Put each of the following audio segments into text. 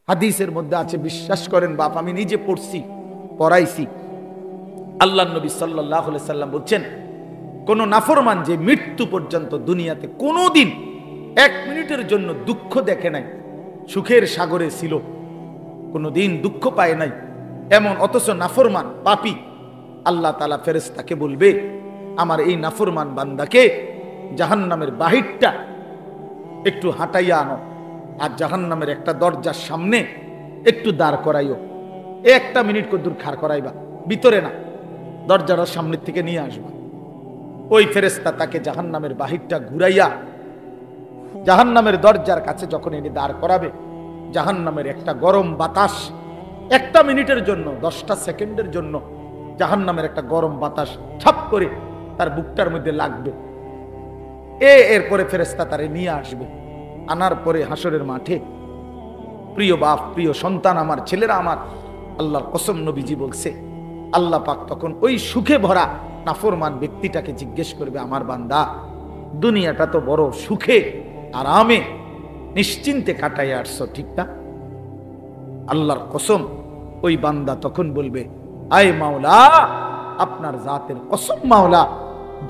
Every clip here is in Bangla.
হাদিসের মধ্যে আছে, বিশ্বাস করেন বাপ, আমি নিজে পড়ছি, পড়াইছি। আল্লাহর নবী সাল্লাল্লাহু আলাইহি সাল্লাম বলছেন, কোন নাফরমান যে মৃত্যু পর্যন্ত দুনিয়াতে কোনোদিন 1 মিনিটের জন্য দুঃখ দেখে নাই, সুখের সাগরে ছিল, কোনোদিন দুঃখ পায় নাই এমন, অথচ নাফরমান পাপী, আল্লাহ তাআলা ফেরেশতাকে বলবে, আমার এই নাফরমান বান্দাকে জাহান্নামের বাহিরটা একটু হাঁটাইয়া আনো, আর জাহান্নামের একটা দরজার সামনে একটু দাঁড় করাইও। 1 মিনিট কদ্দুর খাড় করাইবা, ভিতরে না, দরজার সামনের থেকে নিয়ে আসবা। ওই ফেরেশতা তাকে জাহান্নামের বাহিরটা ঘুরাইয়া জাহান্নামের দরজার কাছে যখন এনে দাঁড় করাবে, জাহান্নামের একটা গরম বাতাস 1 মিনিটের জন্য, 10টা সেকেন্ডের জন্য জাহান্নামের একটা গরম বাতাস ছাপ করে তার বুকটার মধ্যে লাগবে। এরপরে ফেরেশতা তারে নিয়ে আসবে। আনার পরে হাসরের মাঠে, প্রিয় বাপ, প্রিয় সন্তান, আমার ছেলেরা আমার, আল্লাহর কসম নবীজি বলছে, আল্লাহ পাক তখন ওই সুখে ভরা নাফরমান ব্যক্তিটাকে জিজ্ঞেস করবে, আমার বান্দা, দুনিয়াটা তো বড় সুখে আরামে নিশ্চিন্তে কাটাই আসছো, ঠিক না? আল্লাহর কসম ওই বান্দা তখন বলবে, আয় মাওলা, আপনার জাতের কসম মাওলা,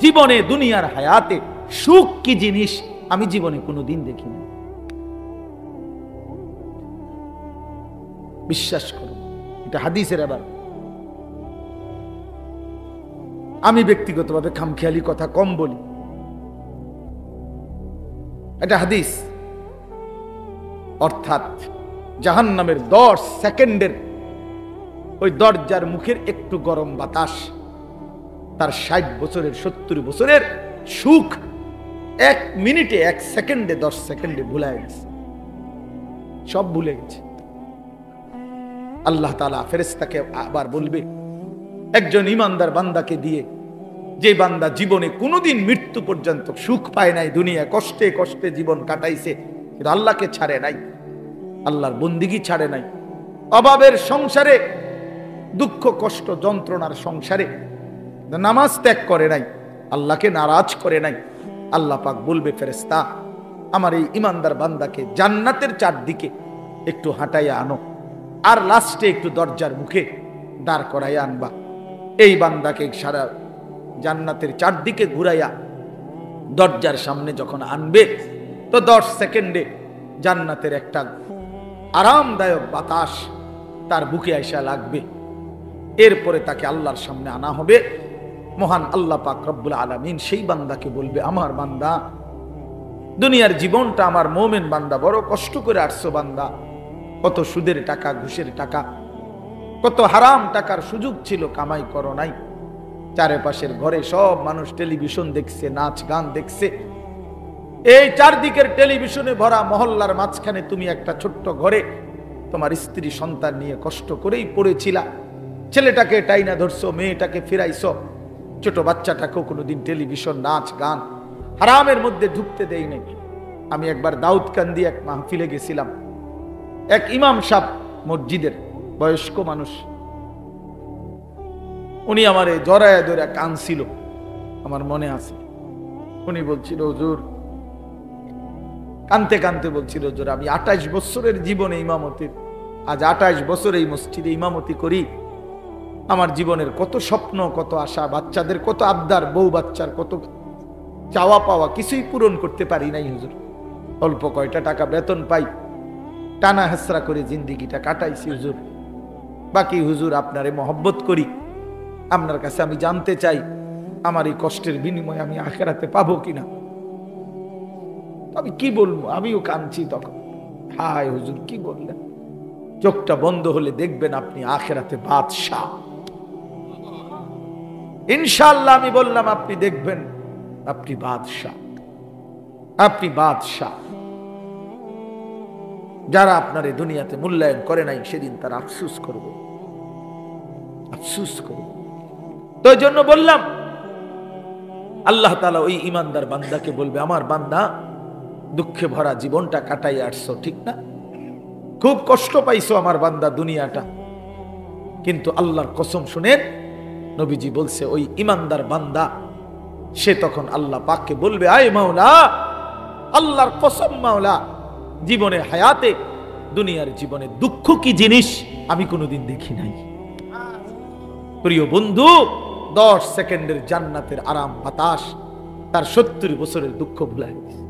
জীবনে দুনিয়ার হায়াতে সুখ কি জিনিস আমি জীবনে কোনোদিন দেখিনি। বিশ্বাস করুন, এটা হাদিসের। আবার আমি ব্যক্তিগতভাবে খামখেয়ালি কথা কম বলি, এটা হাদিস। অর্থাৎ জাহান্নামের 10 সেকেন্ডের ওই দরজার মুখের একটু গরম বাতাস তার 60 বছরের 70 বছরের সুখ 1 মিনিটে, 1 সেকেন্ডে, 10 সেকেন্ডে ভুলে গেছে, সব ভুলে গেছে। আল্লাহ তাআলা ফেরেশতাকে আবার বলবে, একজন ইমানদার বান্দাকে দিয়ে, যে বান্দা জীবনে কোনোদিন মৃত্যু পর্যন্ত সুখ পায় নাই, দুনিয়ায় কষ্টে কষ্টে জীবন কাটাইছে, কিন্তু আল্লাহকে ছাড়ে নাই, আল্লাহর বন্দিগি ছাড়ে নাই, অভাবের সংসারে, দুঃখ কষ্ট যন্ত্রণার সংসারে নামাজ ত্যাগ করে নাই, আল্লাহকে নারাজ করে নাই, আল্লাহ পাক বলবে, ফেরেশতা, আমার এই ইমানদার বান্দাকে জান্নাতের চারদিকে একটু হাঁটাইয়া আনো, আর লাস্টে একটু দরজার মুখে দাঁড় করাইয়া আনবা। এই বান্দাকে সারা জান্নাতের চারদিকে ঘুরাইয়া দরজার সামনে যখন আনবে, তো 10 সেকেন্ডে জান্নাতের একটা আরামদায়ক বাতাস তার বুকে আইসা লাগবে। এরপরে তাকে আল্লাহর সামনে আনা হবে। মহান আল্লাহ পাক রব্বুল আলামিন সেই বান্দাকে বলবে, আমার বান্দা, দুনিয়ার জীবনটা আমার মুমিন বান্দা বড় কষ্ট করে আসছো বান্দা, কত সুদের টাকা, ঘুষের টাকা, কত হারাম টাকার সুযোগ ছিল, কামাই করো নাই। চারপাশের ঘরে সব মানুষ টেলিভিশন দেখছে, নাচ গান দেখছে, এই চারদিকের টেলিভিশনে ভরা মহল্লার মাঝখানে তুমি একটা ছোট্ট ঘরে তোমার স্ত্রী সন্তান নিয়ে কষ্ট করেই পড়েছিলা। ছেলেটাকে টাইনা ধরছো, মেয়েটাকে ফিরাইছো, ছোট বাচ্চাটাকেও কোনোদিন টেলিভিশন, নাচ গান, হারামের মধ্যে ঢুকতে দেই নাই। আমি একবার দাউদকান্দি এক মাহফিলে গেছিলাম, এক ইমাম সাহেব মসজিদের বয়স্ক মানুষ, উনি আমারে জড়ায় ধরে কাঁদছিল, আমার মনে আছে। উনি বলছিল, হুজুর, কানতে কানতে বলছিল, হুজুর, আমি 28 বছরের জীবনে ইমামতির, আজ 28 বছর এই মসজিদে ইমামতি করি, আমার জীবনের কত স্বপ্ন, কত আশা, বাচ্চাদের কত আবদার, বউ বাচ্চার কত চাওয়া পাওয়া, কিছুই পূরণ করতে পারি নাই হুজুর। অল্প কয়টা টাকা বেতন পাই, টানা হেসরা করে জিন্দিগিটা কাটাইছি হুজুর। বাকি হুজুর, আপনারে মহব্বত করি, আপনার কাছে আমি জানতে চাই, আমার এই কষ্টের বিনিময়ে আমি আখিরাতে পাবো কিনা। আমি কি বলবো, আমিও কাঁদছি তখন। হায় হুজুর, কি বললেন? চোখটা বন্ধ হলে দেখবেন আপনি আখিরাতে বাদশাহ। ইনশাআল্লাহ আমি বললাম, আপনি দেখবেন আপনি বাদশাহ, আপনি বাদশাহ। যারা আপনার এই দুনিয়াতে মূল্যায়ন করে নাই, সেদিন তারা আফসোস করবে, আফসোস করবে। তো এই জন্য বললাম, আল্লাহ তাআলা ওই ইমানদার বান্দাকে বলবে, আমার বান্দা, দুঃখে ভরা জীবনটা কাটাই আসছো, ঠিক না? খুব কষ্ট পাইছো আমার বান্দা দুনিয়াটা, কিন্তু আল্লাহর কসম শুনেন, নবীজি বলছে, ওই ইমানদার বান্দা সে তখন আল্লাহ পাককে বলবে, আয় মাওলা, আল্লাহর কসম মাওলা, জীবনে হায়াতে দুনিয়ার জীবনে দুঃখ কি জিনিস আমি কোনোদিন দেখি নাই। প্রিয় বন্ধু, 10 সেকেন্ডের জান্নাতের আরাম বাতাস তার 70 বছরের দুঃখ ভুলাই দিয়েছে।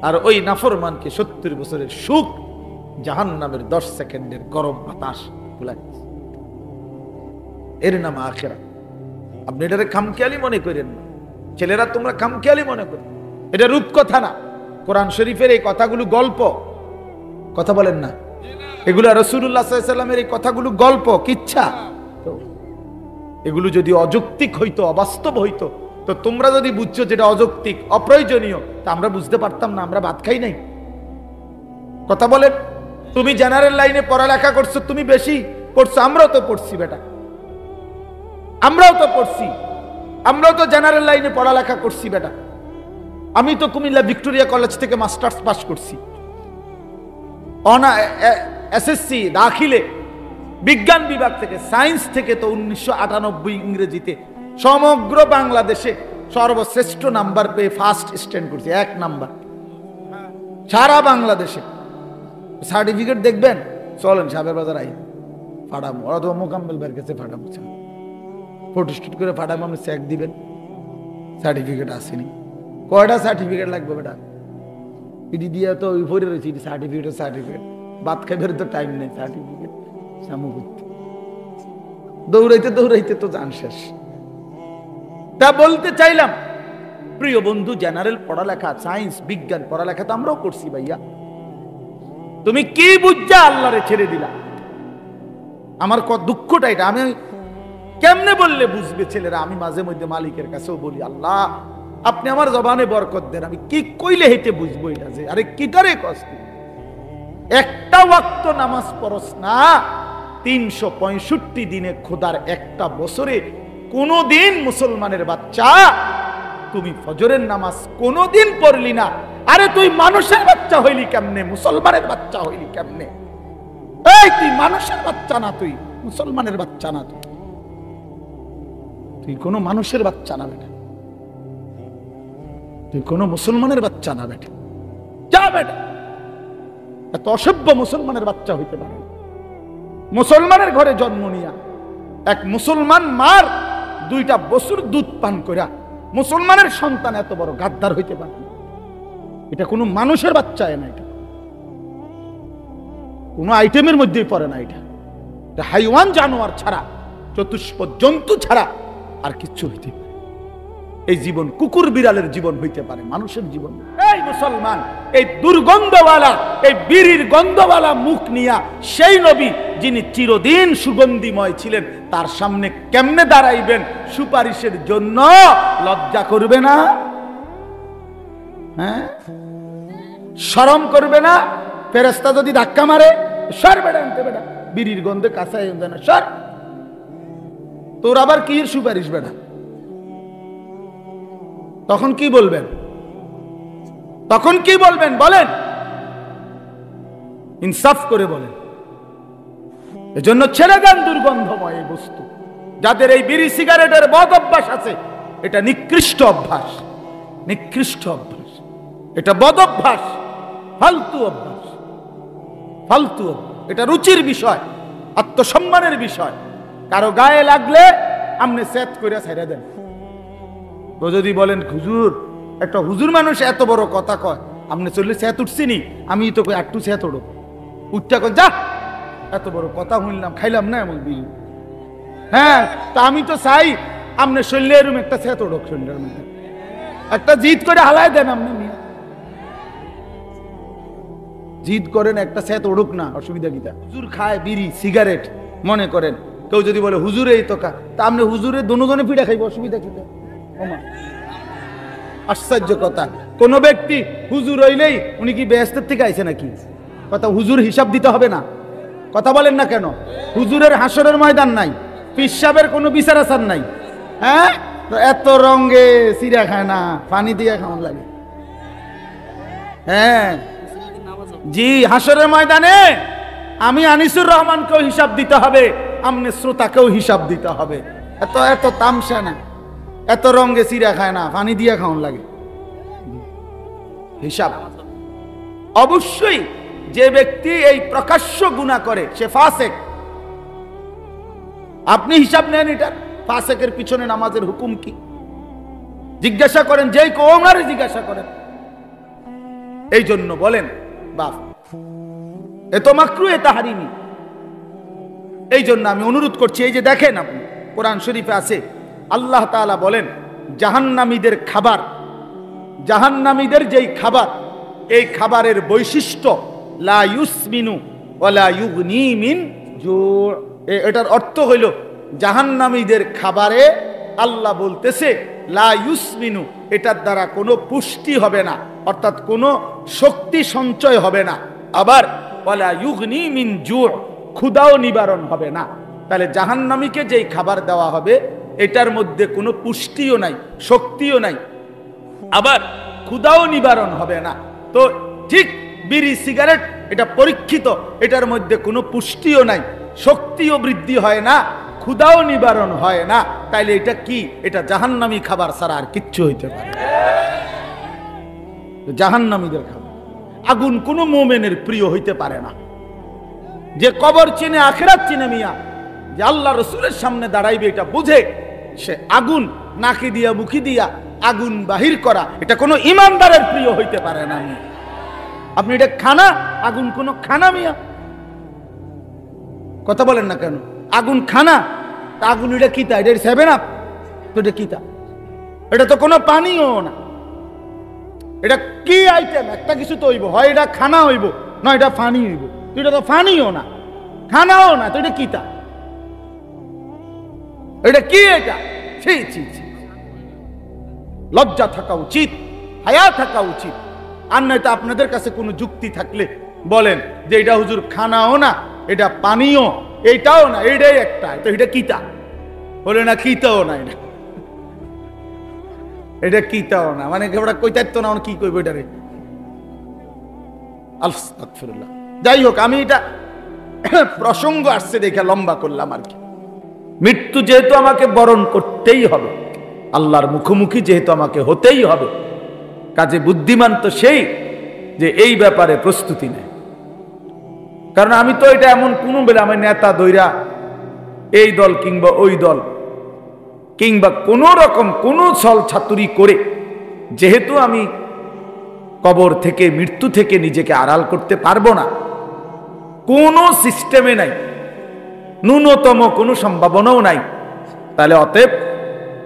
আর ওই নাফরমানকে 70 বছরের সুখ জাহান্নামের 10 সেকেন্ডের গরম বাতাস ভুলাই দিয়েছে। এর নাম আখিরাত। আপনি এটারে খামখেয়ালি মনে করেন না, ছেলেরা তোমরা খামখেয়ালি মনে করো, এটা রূপকথা না। কোরআন শরীফের এই কথাগুলো গল্প, কথা বলেন না, এগুলো রাসূলুল্লাহ সাল্লাল্লাহু আলাইহি ওয়াসাল্লামের এই কথাগুলো গল্প, কিচ্ছা। তো এগুলো যদি অযৌক্তিক হইতো, অবাস্তব হইতো, তো তোমরা যদি বুঝছো যেটা অযৌক্তিক, অপ্রয়োজনীয়, তা আমরা বুঝতে পারতাম না? আমরা ভাত খাই নাই? কথা বলেন। তুমি জেনারেল লাইনে পড়ালেখা করছো, তুমি বেশি পড়ছো, আমরাও তো পড়ছি বেটা, আমরাও তো পড়ছি, আমরাও তো জেনারেল লাইনে পড়ালেখা করছি বেটা। আমি তো কুমিল্লা ভিক্টোরিয়া কলেজ থেকে মাস্টার্স পাস করছি, এসএসসি দাখিলে বিজ্ঞান বিভাগ থেকে, সায়েন্স থেকে তো 1998 ইংরেজিতে সমগ্র বাংলাদেশে সর্বশ্রেষ্ঠ নাম্বার পেয়ে ফার্স্ট স্ট্যান্ড করছি, 1 নাম্বার সারা বাংলাদেশে। সার্টিফিকেট দেখবেন, চলেন সাবের বাজার আই ফাটাম, ওরা তো মোকাম্মেল বের কাছে ফাটাম, ফটোস্টুট করে ফাটাম, আপনি চেক দিবেন, সার্টিফিকেট আসেনি। কয়টা সার্টিফিকেট লাগবে বেটা? ইডি দিয়ে তো ওই ভরে রয়েছে, সার্টিফিকেট ভাত খাইবার তো টাইম নেই, সার্টিফিকেট সামু করতে, দৌড়াইতে দৌড়াইতে তো জান শেষ। তা বলতে চাইলাম প্রিয় বন্ধু, জেনারেল পড়ালেখা, সায়েন্স বিজ্ঞান পড়ালেখা তো আমরাও করছি ভাইয়া। তুমি কি বুঝছা আল্লাহরে ছেড়ে দিলা? আমার দুঃখটা এটা। আমি কেমনে বললে বুঝবে ছেলেরা? আমি মাঝে মধ্যে মালিকের কাছেও বলি, আল্লাহ আপনি আমার জবানে বরকত দেন, আমি কি কইলে হেঁটে বুঝবো এটা? যে আরে কিটারে কষ্ট, একটা ওয়াক্ত নামাজ পড়স না, 365 দিনে খোদার একটা বছরে কোনদিন মুসলমানের বাচ্চা তুমি ফজরের নামাজ কোনদিন পড়লি না। আরে তুই মানুষের বাচ্চা হইলি কেমনে? মুসলমানের বাচ্চা হইলি কেমনে? এই তুই মানুষের বাচ্চা না, তুই মুসলমানের বাচ্চা না, তুই কোনো মানুষের বাচ্চা না বেটা, তুই কোনো মুসলমানের বাচ্চা না বেটা, যা বেটা। এত অসভ্য মুসলমানের বাচ্চা হইতে পারে? মুসলমানের ঘরে জন্ম নিয়া এক মুসলমান মার 2টা বছর দুধ পান কইরা মুসলমানের সন্তান এত বড় গাদ্দার হইতে পারে? এটা কোনো মানুষের বাচ্চা না, এটা কোনো আইটেমের মধ্যেই পড়ে না। এটা হাইওয়ান জানোয়ার ছাড়া, চতুষ্প জন্তু ছাড়া আর কিচ্ছু হইতে পারে। এই জীবন কুকুর বিড়ালের জীবন হইতে পারে, মানুষের জীবন। এই মুসলমান, এই দুর্গন্ধওয়ালা, এই বিড়ির গন্ধওয়ালা মুখ নিয়া সেই নবী যিনি চিরদিন সুগন্ধিময় ছিলেন, তার সামনে কেমনে দাঁড়াইবেন সুপারিশের জন্য? লজ্জা করবে না? হ্যাঁ, শরম করবে না? ফেরেশতা যদি ধাক্কা মারে, সর বেটা আনতে, বেটা বিড়ির গন্ধে কাঁচাই না, সর। তোর আবার কি সুপারিশ বেটা? তখন কি বলবেন? তখন কি বলবেন বলেন? ইনসাফ করে বলেন। এজন্য ছেড়ে দেন দুর্গন্ধময় এই বস্তু। যাদের এই বিড়ি সিগারেটের বদ অভ্যাস আছে, এটা নিকৃষ্ট অভ্যাস, নিকৃষ্ট অভ্যাস, এটা বদ অভ্যাস, ফালতু অভ্যাস, ফালতু অভ্যাস। এটা রুচির বিষয়, আত্মসম্মানের বিষয়। কারো গায়ে লাগলে আপনি সেট করে ছেড়ে দেন। তো যদি বলেন হুজুর, একটা হুজুর মানুষ এত বড় কথা কয়, আপনি চললে সেত উঠছিনি, আমি তো একটু সেত ওড়ো উঠটা কয়, যা এত বড় কথা শুনলাম, খাইলাম না এমন বিড়ি। হ্যাঁ, তা আমি তো চাই আপনার শরীরে এরকম একটা সেত ওড়ক, শরীরের মধ্যে একটা জিদ করে হালায় দেন। আপনি জিদ করেন একটা সেত ওড়ুক না, অসুবিধা কিটা? হুজুর খায় বিড়ি সিগারেট, মনে করেন কেউ যদি বলে হুজুরে এই তো কা, তা আপনি হুজুরে দুজনে পিঠা খাইব, অসুবিধা কিটা? আশ্চর্য কথা। কোন ব্যক্তি হুজুর হইলেই উনি কি বেহেশতের থেকে আইছে নাকি? কথা, হুজুর হিসাব দিতে হবে না? কথা বলেন না কেন? হুজুরের হাসরের ময়দান নাই, পীর সাহেবের কোনো বিচার আচার নাই। হ্যাঁ, তো এত রঙে চিড়া খায় না, পানি দিয়ে খাওয়ান লাগে। হ্যাঁ জি, হাসরের ময়দানে আমি আনিসুর রহমানকেও হিসাব দিতে হবে, আমনে শ্রোতাকেও হিসাব দিতে হবে। এত এত তামসা না, এত রঙে চিড়া খায় না, পানি দিয়ে খাওয়ান লাগে। হিসাব অবশ্যই যে ব্যক্তি এই প্রকাশ্য গুনাহ করে সে ফাসেক। আপনি হিসাব নেন এটা, ফাসেকের পিছনে নামাজের হুকুম কি জিজ্ঞাসা করেন, যেই ওনারে জিজ্ঞাসা করেন। এই জন্য বলেন বাপ এ তো মাকরু, এ তাহারিমি। এই জন্য আমি অনুরোধ করছি, এই যে দেখেন আপনি কোরআন শরীফে আছে আল্লাহ তাআলা বলেন জাহান্নামীদের খাবার, জাহান্নামীদের যেই খাবার, এই খাবারের বৈশিষ্ট্য লা ইউসমিনু ওয়ালা ইউগনি মিন জু'। এটার অর্থ হইল জাহান্নামীদের খাবারে আল্লাহ বলতেছে লা ইউসমিনু, এটার দ্বারা কোনো পুষ্টি হবে না, অর্থাৎ কোনো শক্তি সঞ্চয় হবে না। আবার ওয়ালা ইউগনি মিন জু', ক্ষুধাও নিবারণ হবে না। তাহলে জাহান্নামীকে যেই খাবার দেওয়া হবে এটার মধ্যে কোনো পুষ্টিও নাই, শক্তিও নাই, আবার ক্ষুধাও নিবারণ হবে না। তো ঠিক বিড়ি সিগারেট এটা পরীক্ষিত, এটার মধ্যে কোনো পুষ্টিও নাই, শক্তিও বৃদ্ধি হয় না, ক্ষুধাও নিবারণ হয় না। তাইলে এটা কি? এটা জাহান্নামী খাবার ছাড়া আর কিচ্ছু হইতে পারে না। জাহান্নামীদের খাবার। আগুন কোনো মুমিনের প্রিয় হইতে পারে না। যে কবর চিনে, আখিরাত চিনে মিয়া, যে আল্লাহ রসুলের সামনে দাঁড়াইবে এটা বুঝে, সে আগুন নাকি দিয়া মুখি দিয়া আগুন বাহির করা, এটা কোনো ইমানদারের প্রিয় হইতে পারে না। আপনি এটা খানা, আগুন কোনো খানা মিয়া? কথা বলেন না কেন? আগুন খানা, আগুন এটা কিতা? এটা 7 আপ তো? এটা কিতা? এটা তো কোনো পানিও না। এটা কি আইটেম? একটা কিছু তো হইব, হয় এটা খানা হইব, না এটা পানি হইব। এটা তো পানিও না, খানাও না, তো এটা কিতা? এটা কি? এটা ছি ছি ছি, লজ্জা থাকা উচিত, হায়া থাকা উচিত। আর নয়তো আপনাদের কাছে কোনো যুক্তি থাকলে বলেন যে এটা হুজুর খানাও না, এটা পানিও, এইটাও না, এটাই একটা, তো এটা কিতা? বলে না কিতাও না, এটা কিতাও না, মানে ওটা কইতাইতো না, কি কইব এটারে? আস্তাগফিরুল্লাহ। যাই হোক, আমি এটা প্রসঙ্গ আসছে দেখে লম্বা করলাম আর কি। মৃত্যু যেহেতু আমাকে বরণ করতেই হবে, আল্লাহর মুখোমুখি যেহেতু আমাকে হতেই হবে, কাজে বুদ্ধিমান তো সেই যে এই ব্যাপারে প্রস্তুতি নেয়। কারণ আমি তো এটা এমন কোনো বেলা আমার নেতা দইরা এই দল কিংবা ওই দল কিংবা কোন রকম কোনো ছল ছাতুরি করে যেহেতু আমি কবর থেকে, মৃত্যু থেকে নিজেকে আড়াল করতে পারবো না, কোনো সিস্টেমে নাই, ন্যূনতম কোনো সম্ভাবনাও নাই, তাহলে অতএব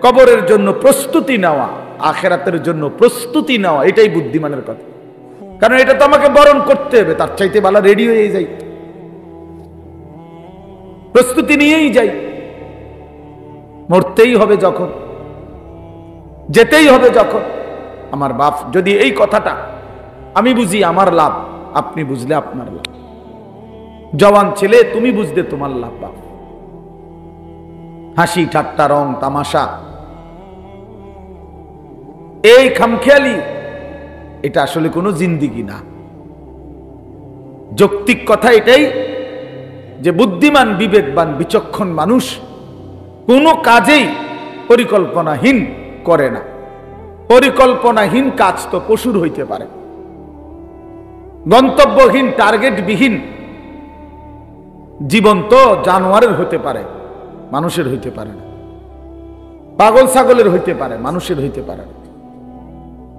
কবরের জন্য প্রস্তুতি নেওয়া, আখিরাতের জন্য প্রস্তুতি নেওয়া, এটাই বুদ্ধিমানের কথা। কারণ এটা তো আমাকে বরণ করতে হবে, তার চাইতে ভালো রেডি হয়ে যাই, প্রস্তুতি নিয়েই যাই। মরতেই হবে যখন, যেতেই হবে যখন। আমার বাপ যদি এই কথাটা আমি বুঝি আমার লাভ, আপনি বুঝলে আপনার লাভ। জওয়ান ছেলে তুমি বুঝলে তোমার লাভ। বাপ হাসি ঠাট্টা রং তামাশা, এই খামখেয়ালি, এটা আসলে কোনো জিন্দিগি না। যৌক্তিক কথা এটাই যে বুদ্ধিমান, বিবেকবান, বিচক্ষণ মানুষ কোনো কাজেই পরিকল্পনাহীন করে না। পরিকল্পনাহীন কাজ তো পশুর হইতে পারে, গন্তব্যহীন, টার্গেটবিহীন জীবন তো জানোয়ারের হতে পারে, মানুষের হইতে পারে না। পাগল ছাগলের হইতে পারে, মানুষের হইতে পারে না।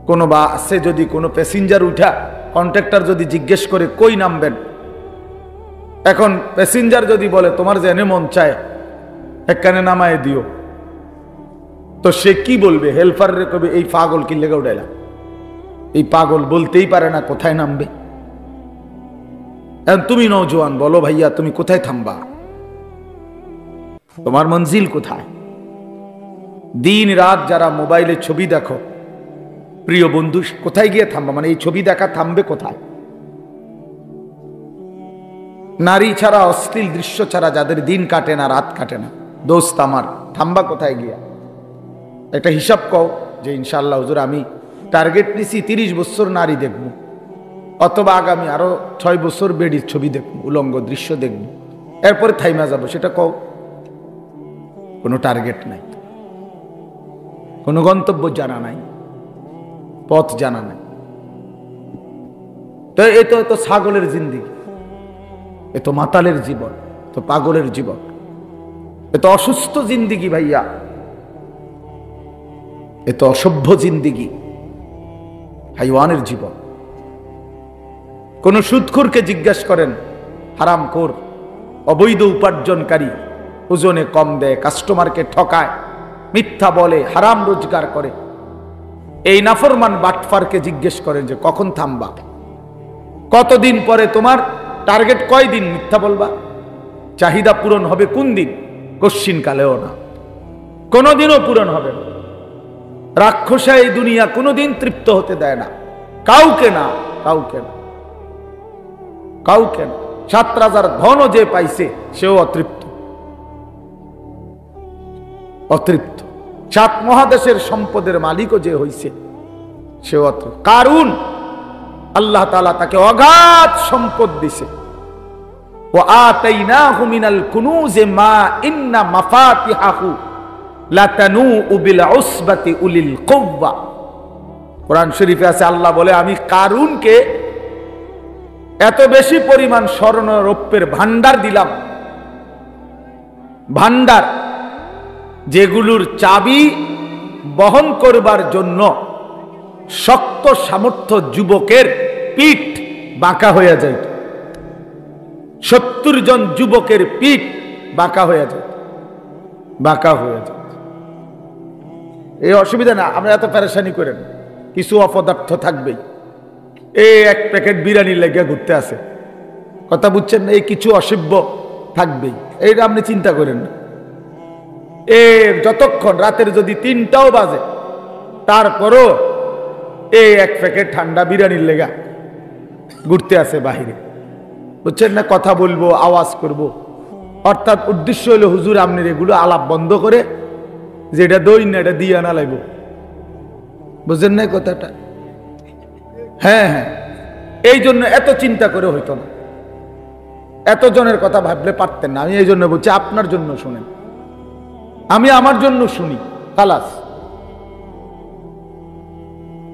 কোনো বাসে যদি কোনো প্যাসেঞ্জার উঠা কন্ট্রাক্টর যদি জিজ্ঞেস করে কই নামবেন, এখন প্যাসেঞ্জার যদি বলে তোমার জেনে মন চায় একখানে নামায় দিও, তো সে কি বলবে? হেল্পারে কবে এই পাগল কি লেগে উঠাইলাম? এই পাগল বলতেই পারে না কোথায় নামবে। এখন তুমি নওজোয়ান, বলো ভাইয়া তুমি কোথায় থামবা? তোমার মঞ্জিল কোথায়? দিন রাত যারা মোবাইলে ছবি দেখো, প্রিয় বন্ধু কোথায় গিয়ে থামবা? মানে এই ছবি দেখা থামবে কোথায়? নারী ছাড়া, অশ্লীল দৃশ্য ছাড়া যাদের দিন কাটে না, রাত কাটে না, দোস্ত আমার, থামবা কোথায় গিয়া? একটা হিসাব কও যে ইনশাআল্লাহ হুজুর আমি টার্গেট নিছি 30 বছর নারী দেখব, অথবা আগামী আরো 6 বছর বেডির ছবি দেখব, উলঙ্গ দৃশ্য দেখব, এরপরে থাইমা যাব, সেটা কও। কোনো টার্গেট নাই, কোনো গন্তব্য জানা নাই, পথ জানা নাই। তো এ তো ছাগলের জিন্দিগি, এ তো মাতালের জীবন, তো পাগলের জীবন, এ তো অসুস্থ জিন্দিগি ভাইয়া, এ তো অসভ্য জিন্দিগি, হাইওয়ানের জীবন। কোন সুদখোরকে জিজ্ঞাসা করেন, হারামখোর, অবৈধ উপার্জনকারী, ওজনে কম দেয়, কাস্টমারকে ঠকায়, মিথ্যা বলে, হারাম রোজগার করে, এই নাফরমান বাটফারকে জিজ্ঞেস করেন যে কখন থামবা, কতদিন পরে তোমার টার্গেট, কয়দিন মিথ্যা বলবা, চাহিদা পূরণ হবে কোন দিন? কশ্চিন কালেও না, কোনদিনও পূরণ হবে না। রাক্ষসা এই দুনিয়া কোনদিন তৃপ্ত হতে দেয় না, কাউকে না, কাউকে না, কাউকে না। 7,000 ধনও যে পাইছে সেও অতৃপ্ত, অতৃপ্ত। 7 মহাদেশের সম্পদের মালিকও যে হইছে সেও অতৃপ্ত। কারুন আল্লাহ তাআলা তাকে অগাধ সম্পদ দিছে। ওয়া আতাইনাহু মিনাল কুনুজি মা ইন্না মাফাতিহাহু লাতানু বিল উসবাতি উলিল কুওয়া। কোরআন শরীফে আছে, আল্লাহ বলে আমি কারুনকে এত বেশি পরিমাণ স্বর্ণ রৌপ্যের ভান্ডার দিলাম, ভান্ডার যেগুলোর চাবি বহন করবার জন্য শক্ত সামর্থ্য যুবকের পিঠ বাঁকা হয়ে যায়। 70 জন যুবকের পিঠ বাঁকা হয়ে যায়, বাঁকা হয়ে যায়। এই অসুবিধা না, আমরা এত পেরেশানি করেন, কিছু অপদার্থ থাকবেই। এই 1 প্যাকেট বিরিয়ানি লেগে ঘুরতে আছে, কথা বুঝছেন না? এই কিছু অসভ্য থাকবেই, এইটা আপনি চিন্তা করেন না। যতক্ষণ রাতের যদি 3টাও বাজে, তারপরও এই 1 প্যাকেট ঠান্ডা বিরিয়ানির লেগা ঘুরতে আছে বাহিরে, বুঝছেন না? কথা বলবো, আওয়াজ করব, অর্থাৎ উদ্দেশ্য হলো হুজুর আপনার এগুলো আলাপ বন্ধ করে যেটা দই না এটা দিয়ে আনা লাগবো, বুঝছেন না কথাটা? হ্যাঁ হ্যাঁ, এই জন্য এত চিন্তা করে হইতো না, এত জনের কথা ভাবলে পারতেন না। আমি এই জন্য বলছি আপনার জন্য শুনেন, আমি আমার জন্য শুনি, খালাস।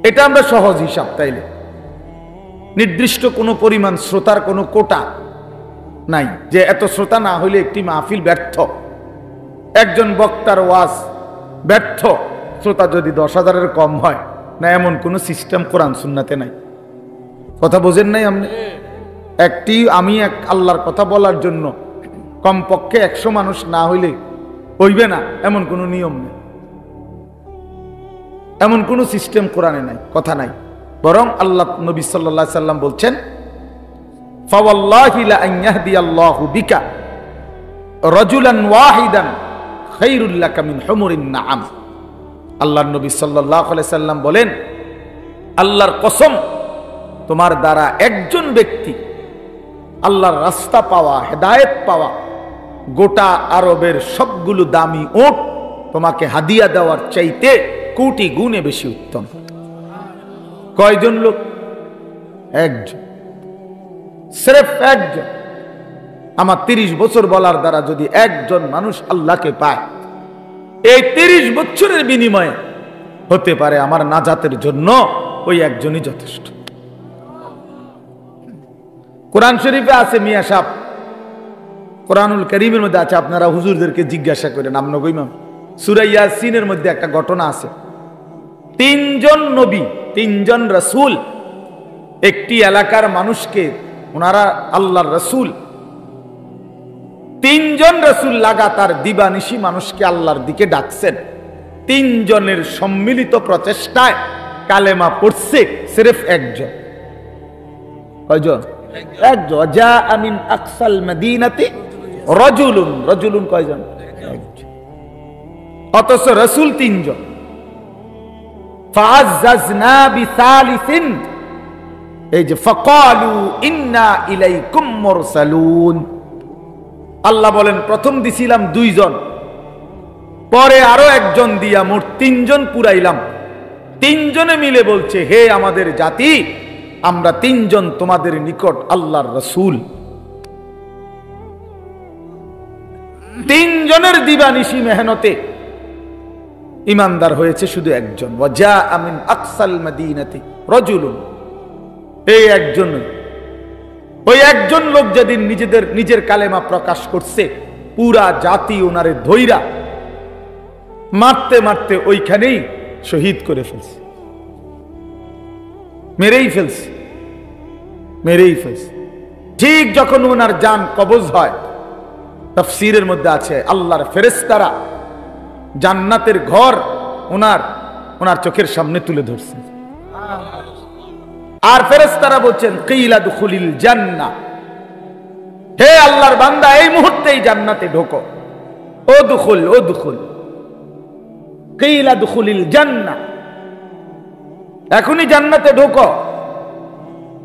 এটা আমরা সহজ হিসাব, তাইলে নির্দিষ্ট কোনো পরিমাণ শ্রোতার কোনো কোটা নাই যে এত শ্রোতা না হইলে একটি মাহফিল ব্যর্থ, একজন বক্তার ওয়াজ ব্যর্থ, শ্রোতা যদি 10,000-এর কম হয় না, এমন কোন সিস্টেম কোরআন সুন্নাতে নাই। কথা বোঝেন নাই আপনি? আমি আল্লাহর কথা বলার জন্য কমপক্ষে 100 মানুষ না হইলে হইবে না, এমন কোন নিয়ম নেই, এমন কোন সিস্টেম কোরআনে নাই, কথা নাই। বরং আল্লাহ নবী সাল্লাল্লাহু আলাইহি সাল্লাম বলছেন, ফাওয়াল্লাহি লা আন ইয়াহদিয়াল্লাহু বিকা রাজুলান ওয়াহিদান খায়রুল লাকা মিন হুমুরিন নাআম। আল্লাহর নবী সাল্লাল্লাহু আলাইহি সাল্লাম বলেন, আল্লাহর কসম, তোমার দ্বারা একজন ব্যক্তি আল্লাহর রাস্তা পাওয়া, হেদায়েত পাওয়া, গোটা আরবের সবগুলো দামি উট তোমাকে হাদিয়া দেওয়ার চাইতে কোটি গুণে বেশি উত্তম। কয়জন লোক? একজন, সির্ফ একজন। আমার 30 বছর বলার দ্বারা যদি একজন মানুষ আল্লাহকে পায়, এই 30 বছরের বিনিময়ে হতে পারে আমার নাজাতের জন্য ওই একজনই যথেষ্ট। কোরআন শরীফে আছে, মিয়া সাহেব, কোরআনুল কারীমের মধ্যে আছে, আপনারা হুজুরদেরকে জিজ্ঞাসা করেন। আপনাকে ইমাম সূরা ইয়াসিনের মধ্যে একটা ঘটনা আছে, 3 জন নবী, 3 জন রাসূল একটি এলাকার মানুষকে, ওনারা আল্লাহর রাসূল, 3 জন রাসূল লাগাতার দিবানিশি মানুষকে আল্লাহর দিকে ডাকছেন। 3 জনের সম্মিলিত প্রচেষ্টায় কালেমা পড়ছে সির্ফ একজন। কয়জন? একজন। জাআ মিন আকসাল মাদিনাতি রাজুলুন। রাজুলুন কয়জন? একজন। অথচ রাসূল 3 জন। ফাআজ্জাজনা বিসালিসিন, এই যে ফাকালু ইন্না ইলাইকুম মুরসালুন। আল্লাহ বলেন, প্রথম দিছিলাম 2 জন, পরে আরো একজন দিয়া মোট 3 জন পুরাইলাম। 3 জনে মিলে বলছে, হে আমাদের জাতি, আমরা 3 জন তোমাদের নিকট আল্লাহর রাসূল। 3 জনের দিবানিশি মেহনতে ইমানদার হয়েছে শুধু একজন। ওয়াজা মিন আকসাল মাদিনাতি রাজুলুন। এই একজন, ওই একজন লোক যেদিন নিজের কালেমা প্রকাশ করছে, পুরা জাতি ওনারে ধইরা মারতে মারতে ওইখানেই শহীদ করে ফেলছে, মেরেই ফেলছে। ঠিক যখন ওনার জান কবজ হয়, তাফসীরের মধ্যে আছে আল্লাহর ফেরেশতারা জান্নাতের ঘর ওনার চোখের সামনে তুলে ধরছে। আর ফেরেশতারা বলছেন কিলা দুখুলিল জান্নাহ, হে আল্লাহর বান্দা এই মুহূর্তেই জান্নাতে ঢোকো। ও দুখুল কিলা দুখুলিল জান্নাহ, এখনই জান্নাতে ঢোকো।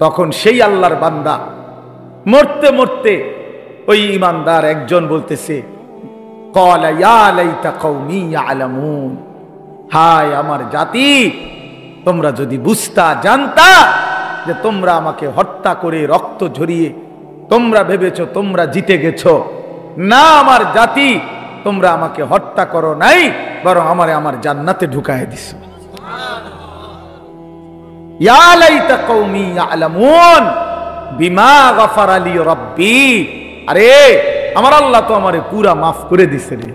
তখন সেই আল্লাহর বান্দা মরতে মরতে ওই ইমানদার একজন বলতেছে, ক্বালা ইয়া লাইতা কওমি ইয়ালামুন, হায় আমার জাতি, তোমরা যদি বুঝতা, জানতা যে তোমরা আমাকে হত্যা করে রক্ত ঝরিয়ে তোমরা ভেবেছো তোমরা জিতে গেছো। না আমার জাতি, তোমরা আমাকে হত্যা করো নাই, বরং আমার জান্নাতে ঢুকায় দিছো। ইয়া লাইতা কওমি ইয়ালামুন বিমা গফারা লি রাব্বি, আরে আমার আল্লাহ তো আমারে পুরা মাফ করে দিছে রে।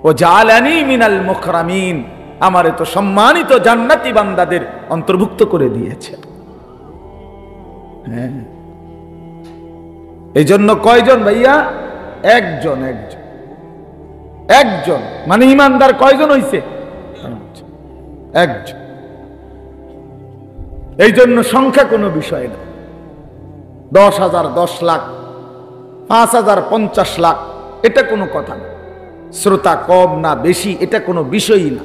ও জালানি মিনাল মুকরামিন, আমারে তো সম্মানিত জান্নাতি বান্দাদের অন্তর্ভুক্ত করে দিয়েছে। হ্যাঁ, এই জন্য কয়জন ভাইয়া? একজন মানে ইমানদার কয়জন হইছে? একজন। এই জন্য সংখ্যা কোনো বিষয় না। 10,000, 10 লাখ, 5,000, 50 লাখ, এটা কোনো কথা না। শ্রোতা কম না বেশি, এটা কোনো বিষয়ই না।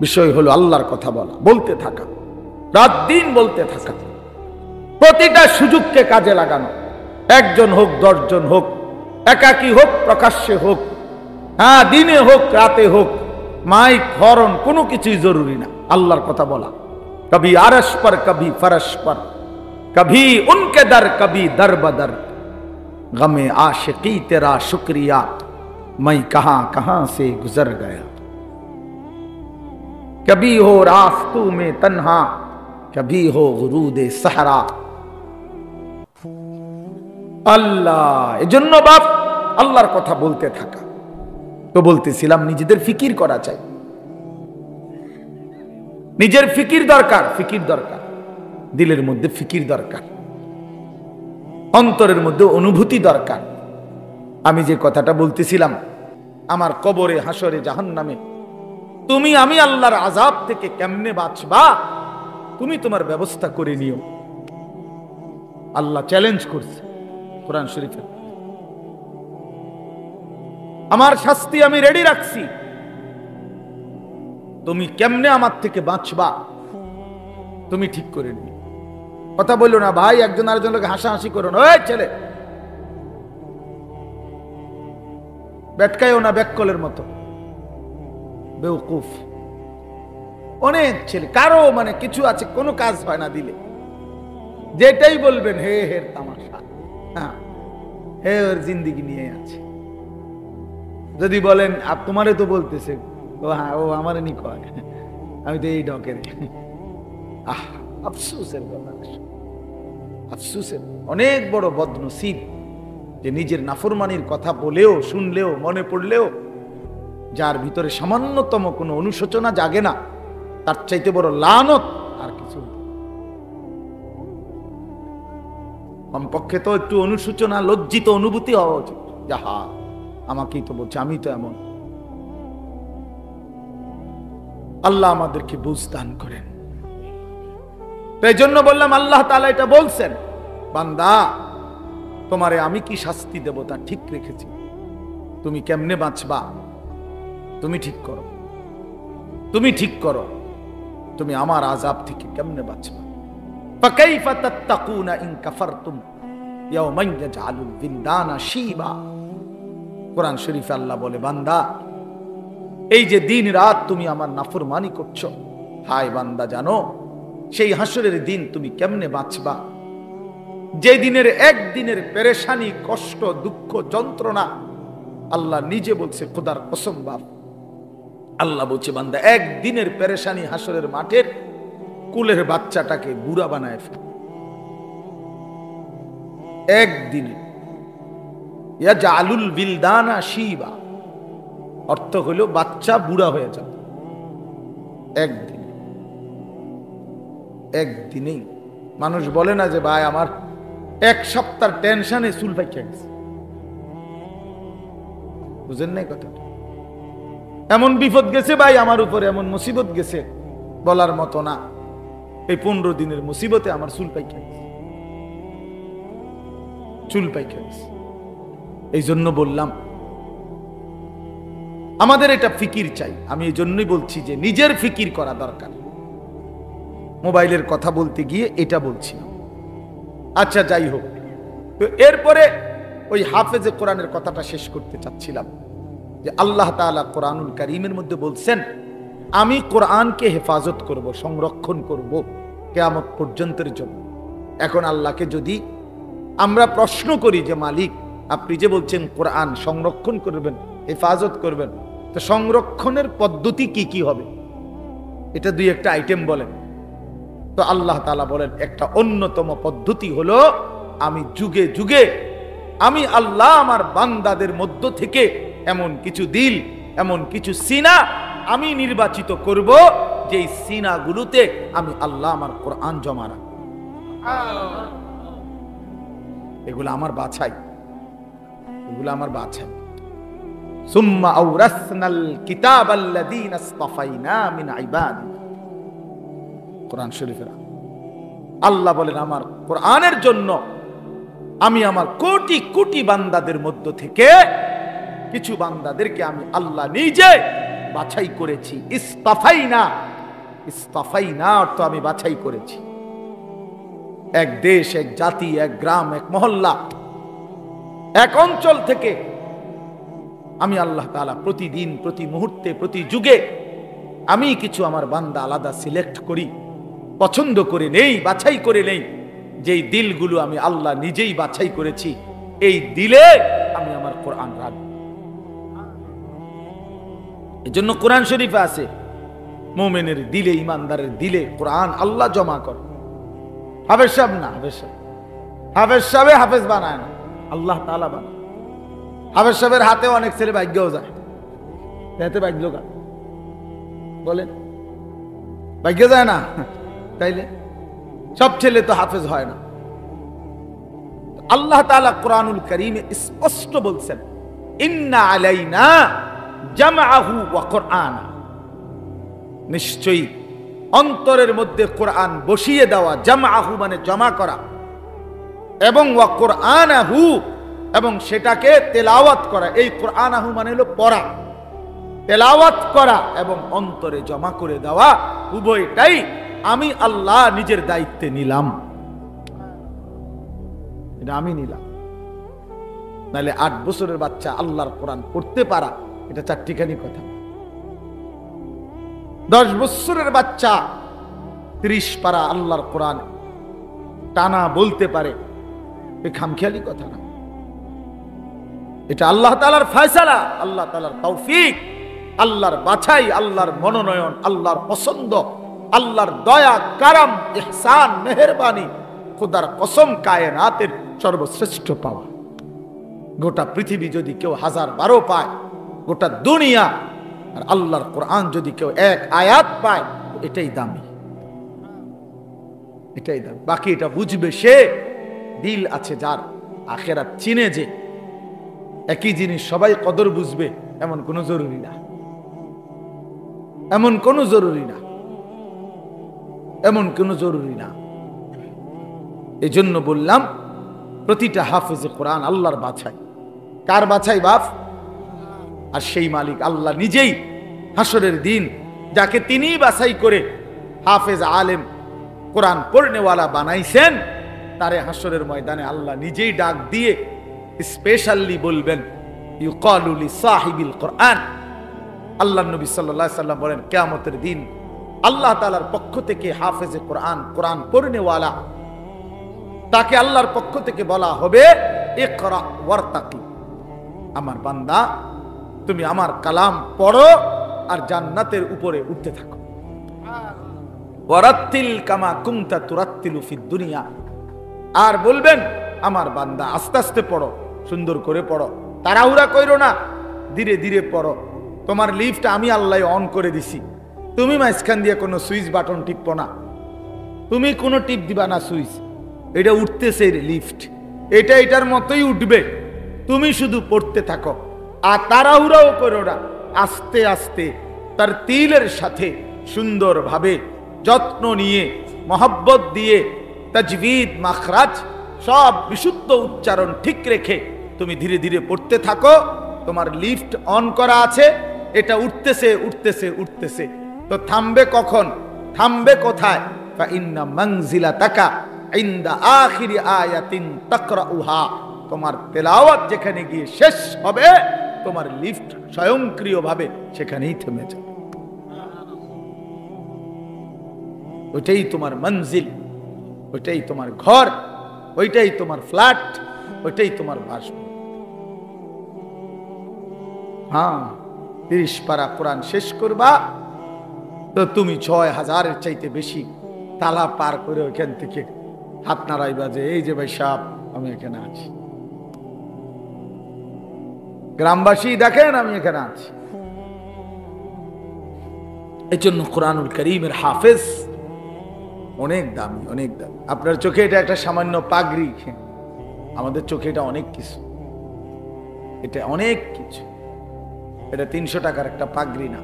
বিষয় হলো আল্লাহর কথা বলা, বলতে থাকা, রাত দিন বলতে থাকা, প্রতিটা সুযোগকে কাজে লাগানো। একজন হোক, 10 জন হোক, একাকী হোক, প্রকাশ্যে হোক, হ্যাঁ দিনে হোক, রাতে হোক, মাইক হরন কোনো কিছুই জরুরি না। আল্লাহর কথা বলা, কবি আরশ পর, কবি ফরশ পর, কবি উনকে দর, কবি দর বদর, গমে आशिकी तेरा शुक्रिया मैं कहां कहां से गुजर गया, कभी हो रास्तों में तन्हा, कभी हो गुरूदे सहरा। আল্লাহ, এজন্য বাপ আল্লাহর কথা বলতে থাকা। তো বলতেছিলাম নিজেদের ফিকির করা চাই, নিজের ফিকির দরকার, দিলের মধ্যে ফিকির দরকার, অন্তরের মধ্যে অনুভূতি দরকার। আমি যে কথাটা বলতেছিলাম, আমার কবরে, হাসরে, জাহান্নামে তুমি আমি আল্লাহর আযাব থেকে কেমনে বাঁচবা, তুমি তোমার ব্যবস্থা করে নিও। আল্লাহ চ্যালেঞ্জ করছে কোরআন শরীফে, আমার শাস্তি আমি রেডি রাখছি, তুমি কেমনে আমার থেকে বাঁচবা তুমি ঠিক করে নিও। কথা বললো না ভাই, একজন আরেকজন লোক হাসাহাসি করো না, ওই ছেলে বেটকায়ও না ব্যাককলের মতো, বেউকুফ। অনেক ছেলে, কারো মানে কিছু আছে, কোনো কাজ হয় না দিলে, যেটাই বলবেন হে হের তামাশা, হ্যাঁ হে ওর জিন্দিগি নিয়ে আছে। যদি বলেন তোমারে তো বলতেছে, ও হ্যাঁ ও আমারে নি কয়, আমি তো এই ডকের। আহ, আফসোসের কথা, আফসোসের। অনেক বড় বদনসিব যে নিজের নাফরমানির কথা বলেও, শুনলেও, মনে পড়লেও যার ভিতরে সামান্যতম কোনো অনুশোচনা জাগে না, তার চাইতে বড় লানত আর কিছু। কমপক্ষে তো একটু অনুশোচনা, লজ্জিত অনুভূতি হওয়া উচিত, যাহা আমাকেই তো বলছে, আমি তো এমন। আল্লাহ আমাদেরকে বুঝ দান করেন। এই জন্য বললাম, আল্লাহ তাআলা এটা বলছেন, বান্দা তোমারে আমি কি শাস্তি দেব তা ঠিক রেখেছি, তুমি কেমনে বাঁচবা তুমি ঠিক করো, তুমি আমার আযাব থেকে কেমনে বাঁচবা। ফাকাইফা তাত্তাকুনা ইন কাফারতুম ইয়াওমান ইয়াজআলুল বিলদানা শিবা। কোরআন শরীফে আল্লাহ বলে, বান্দা এই যে দিন রাত তুমি আমার নাফরমানি করছো, হায় বান্দা জানো সেই হাসরের দিন তুমি কেমনে বাঁচবা, যে দিনের একদিনের পেরেশানি, কষ্ট, দুঃখ, যন্ত্রণা। আল্লাহ নিজে বলছে, খোদার কসম বাপ, আল্লাহ বলছে বান্দা একদিনের পেরেশানি হাসরের মাঠের কুলের বাচ্চাটাকে বুড়া বানায় ফেলে। একদিনে। ইয়াজআলুল বিলদানা শিবা, অর্থ হলো বাচ্চা বুড়া হয়ে যাবে একদিনে। একদিনেই। মানুষ বলে না যে ভাই আমার এক সপ্তাহ টেনশনে চুল পাইকে গেছে, বুঝেন নাই কথাটা? এমন বিপদ গেছে ভাই আমার উপরে, এমন মুসিবত গেছে বলার মতো না। এই 15 দিনের মুসিবতে আমার চুল পাইকে গেছে, চুল পাইকে গেছে। এই জন্য বললাম আমাদের এটা ফিকির চাই। আমি এই জন্যই বলছি যে নিজের ফিকির করা দরকার। মোবাইলের কথা বলতে গিয়ে এটা বলছি। আচ্ছা যাই হোক, তো এরপরে ওই হাফেজে কোরআনের কথাটা শেষ করতে চাচ্ছিলাম যে আল্লাহ তাআলা কোরআনুল কারীমের মধ্যে বলছেন আমি কোরআনকে হেফাজত করব, সংরক্ষণ করব কিয়ামত পর্যন্তের জন্য। এখন আল্লাহকে যদি আমরা প্রশ্ন করি যে মালিক আপনি যে বলছেন কোরআন সংরক্ষণ করবেন, হেফাজত করবেন, তো সংরক্ষণের পদ্ধতি কি কি হবে? এটা দুই একটা আইটেম বলেন। তো আল্লাহ তাআলা বলেন একটা অন্যতম পদ্ধতি হলো আমি যুগে যুগে আমি আল্লাহ আমার বান্দাদের মধ্য থেকে এমন কিছু দিল, এমন কিছু সিনা আমি নির্বাচিত করব যে সিনাগুলোতে আমি আল্লাহ আমার কোরআন জমা রাখব। এগুলো আমার বাছাই, এগুলো আমার বাছাই। সুম্মা আওরাসনাল কিতাবাল্লাযীনা ইসতাফাইনা মিন ইবাদিনা, কোরআন শরীফের আল্লাহ বলেন আমার কোরআনের জন্য আমি আমার কোটি কোটি বান্দাদের মধ্য থেকে কিছু বান্দাদেরকে আমি আল্লাহ নিজে বাছাই করেছি। ইসতাফাইনা, ইসতাফাইনা অর্থ আমি বাছাই করেছি। এক দেশ, এক জাতি, এক গ্রাম, এক মহল্লা, এক অঞ্চল থেকে আমি আল্লাহ তাআলা প্রতিদিন, প্রতি মুহূর্তে, প্রতি যুগে আমি কিছু আমার বান্দা আলাদা সিলেক্ট করি, পছন্দ করে নেই, বাছাই করে নেই। যেই দিলগুলো আমি আল্লাহ নিজেই বাছাই করেছি, এই দিলে আমি আমার কোরআন রাখব। এজন্য কোরআন শরীফে আছে মুমিনের দিলে, ইমানদারের দিলে কোরআন আল্লাহ জমা করে। হাফেজ সাহেব না, হাফেজ সাহেব হাফেজ বানায় না, আল্লাহ তাআলা বানায়। হাফেজ সাহেবের হাতে অনেক ছেলে ভাগ্যও যায়, হাতে ভাগ্য কার বলেন? ভাগ্য যায় না, তাইলে সব ছেলে তো হাফেজ হয় না। আল্লাহ তাআলা কোরআনুল কারীমে স্পষ্ট বলছেন ইন্না আলাইনা জামআহু ওয়া কুরআনা, নিশ্চয়ই অন্তরের মধ্যে কোরআন বসিয়ে দেওয়া, জামআহু মানে জমা করা, এবং ওয়া কুরআনাহু এবং সেটাকে তেলাওয়াত করা। এই কুরআনাহু মানে হলো পড়া, তেলাওয়াত করা এবং অন্তরে জমা করে দেওয়া, উভয়টাই আমি আল্লাহ নিজের দায়িত্বে নিলাম। এটা আমি নিলাম। নাহলে 8 বছরের বাচ্চা আল্লাহর কোরআন পড়তে পারা এটা চারটিখানি কথা। 10 বছরের বাচ্চা 30 পারা আল্লাহর কোরআন টানা বলতে পারে, এ খামখেয়ালি কথা না। এটা আল্লাহ তাআলার ফয়সালা, আল্লাহ তাআলার তৌফিক, আল্লাহর বাছাই, আল্লাহর মনোনয়ন, আল্লাহর পছন্দ, আল্লাহর দয়া, কারাম, ইহসান, মেহেরবানি, খোদার কসম কায়নাতের সর্বশ্রেষ্ঠ পাওয়া। গোটা পৃথিবী যদি কেউ 1012 পায়, গোটা দুনিয়া, আর আল্লাহর কোরআন যদি কেউ 1 আয়াত পায়, এটাই দামি, এটাই দামি। বাকি এটা বুঝবে সে, দিল আছে যার, আখিরাত চিনে যে। একই জিনিস সবাই কদর বুঝবে এমন কোনো জরুরি না, এমন কোনো জরুরি না, এমন কোনো জরুরি না। এই জন্য বললাম প্রতিটা হাফেজে কোরআন আল্লাহর বাছাই। কার বাছাই? বাপ। আর সেই মালিক আল্লাহ নিজেই হাসরের দিন যাকে তিনি বাছাই করে হাফেজ আলেম কোরআন পড়নেওয়ালা বানাইছেন, তারে হাসরের ময়দানে আল্লাহ নিজেই ডাক দিয়ে স্পেশালি বলবেন ইউকালু লিসাহিবিল কোরআন। আল্লাহ নবী সাল্লাল্লাহু আলাইহি সাল্লাম বলেন কিয়ামতের দিন আল্লাহ তাআলার পক্ষ থেকে হাফেজে কোরআন, কোরআন পড়নেওয়ালা, তাকে আল্লাহর পক্ষ থেকে বলা হবে ইকরা ওয়ারতাকি, আমার বান্দা তুমি আমার কালাম পড়ো আর জান্নাতের উপরে উঠতে থাকো। ওয়ারাত্তিল কামা কুনতা তুরাত্তিলু ফিদ দুনিয়া, আর বলবেন আমার বান্দা আস্তে আস্তে পড়ো, সুন্দর করে পড়ো, তাড়াহুড়া কইরো না, ধীরে ধীরে পড়ো। তোমার লিফট আমি আল্লাহ অন করে দিছি, তুমি মাঝখান দিয়ে কোনো সুইচ বাটন টিপো না, তুমি কোনো টিপ দিবা না সুইচ, এটা উঠতেছে লিফট, এটা এটার মতোই উঠবে, তুমি শুধু পড়তে থাকো। আর তাড়াহুড়াও করো না, আস্তে আস্তে তার তিলের সাথে সুন্দরভাবে যত্ন নিয়ে মহব্বত দিয়ে তাজবিদ মাখরাজ সব বিশুদ্ধ উচ্চারণ ঠিক রেখে তুমি ধীরে ধীরে পড়তে থাকো। তোমার লিফট অন করা আছে, এটা উঠতেছে উঠতেছে উঠতেছে, তো থামবে কখন, থামবে কোথায়? ফাইন্না মানজিলাতাকা ইনদা আখিরি আয়াতিন তাকরাউহা, তোমার তেলাওয়াত যেখানে গিয়ে শেষ হবে তোমার লিফট স্বয়ংক্রিয়ভাবে সেখানেই থেমে যাবে। ওইটাই তোমার মঞ্জিল, ওইটাই তোমার ঘর, ওইটাই তোমার ফ্ল্যাট, ওইটাই তোমার বাসভবন। হ্যাঁ, 30 পারা কোরআন শেষ করবা তো তুমি 6000-এর চাইতে বেশি তালা পার করে ওইখান থেকে হাত নাড়াইবা যে এই যে ভাই সাহেব আমি এখানে আছি, গ্রামবাসী দেখেন আমি এখানে আছি। এই জন্য কোরআনুল কারীমের হাফেজ অনেক দামি, অনেক দামি। আপনার চোখে এটা একটা সামান্য পাগড়ি, আমাদের চোখে এটা অনেক কিছু, এটা অনেক কিছু। এটা 300 টাকার একটা পাগড়ি না,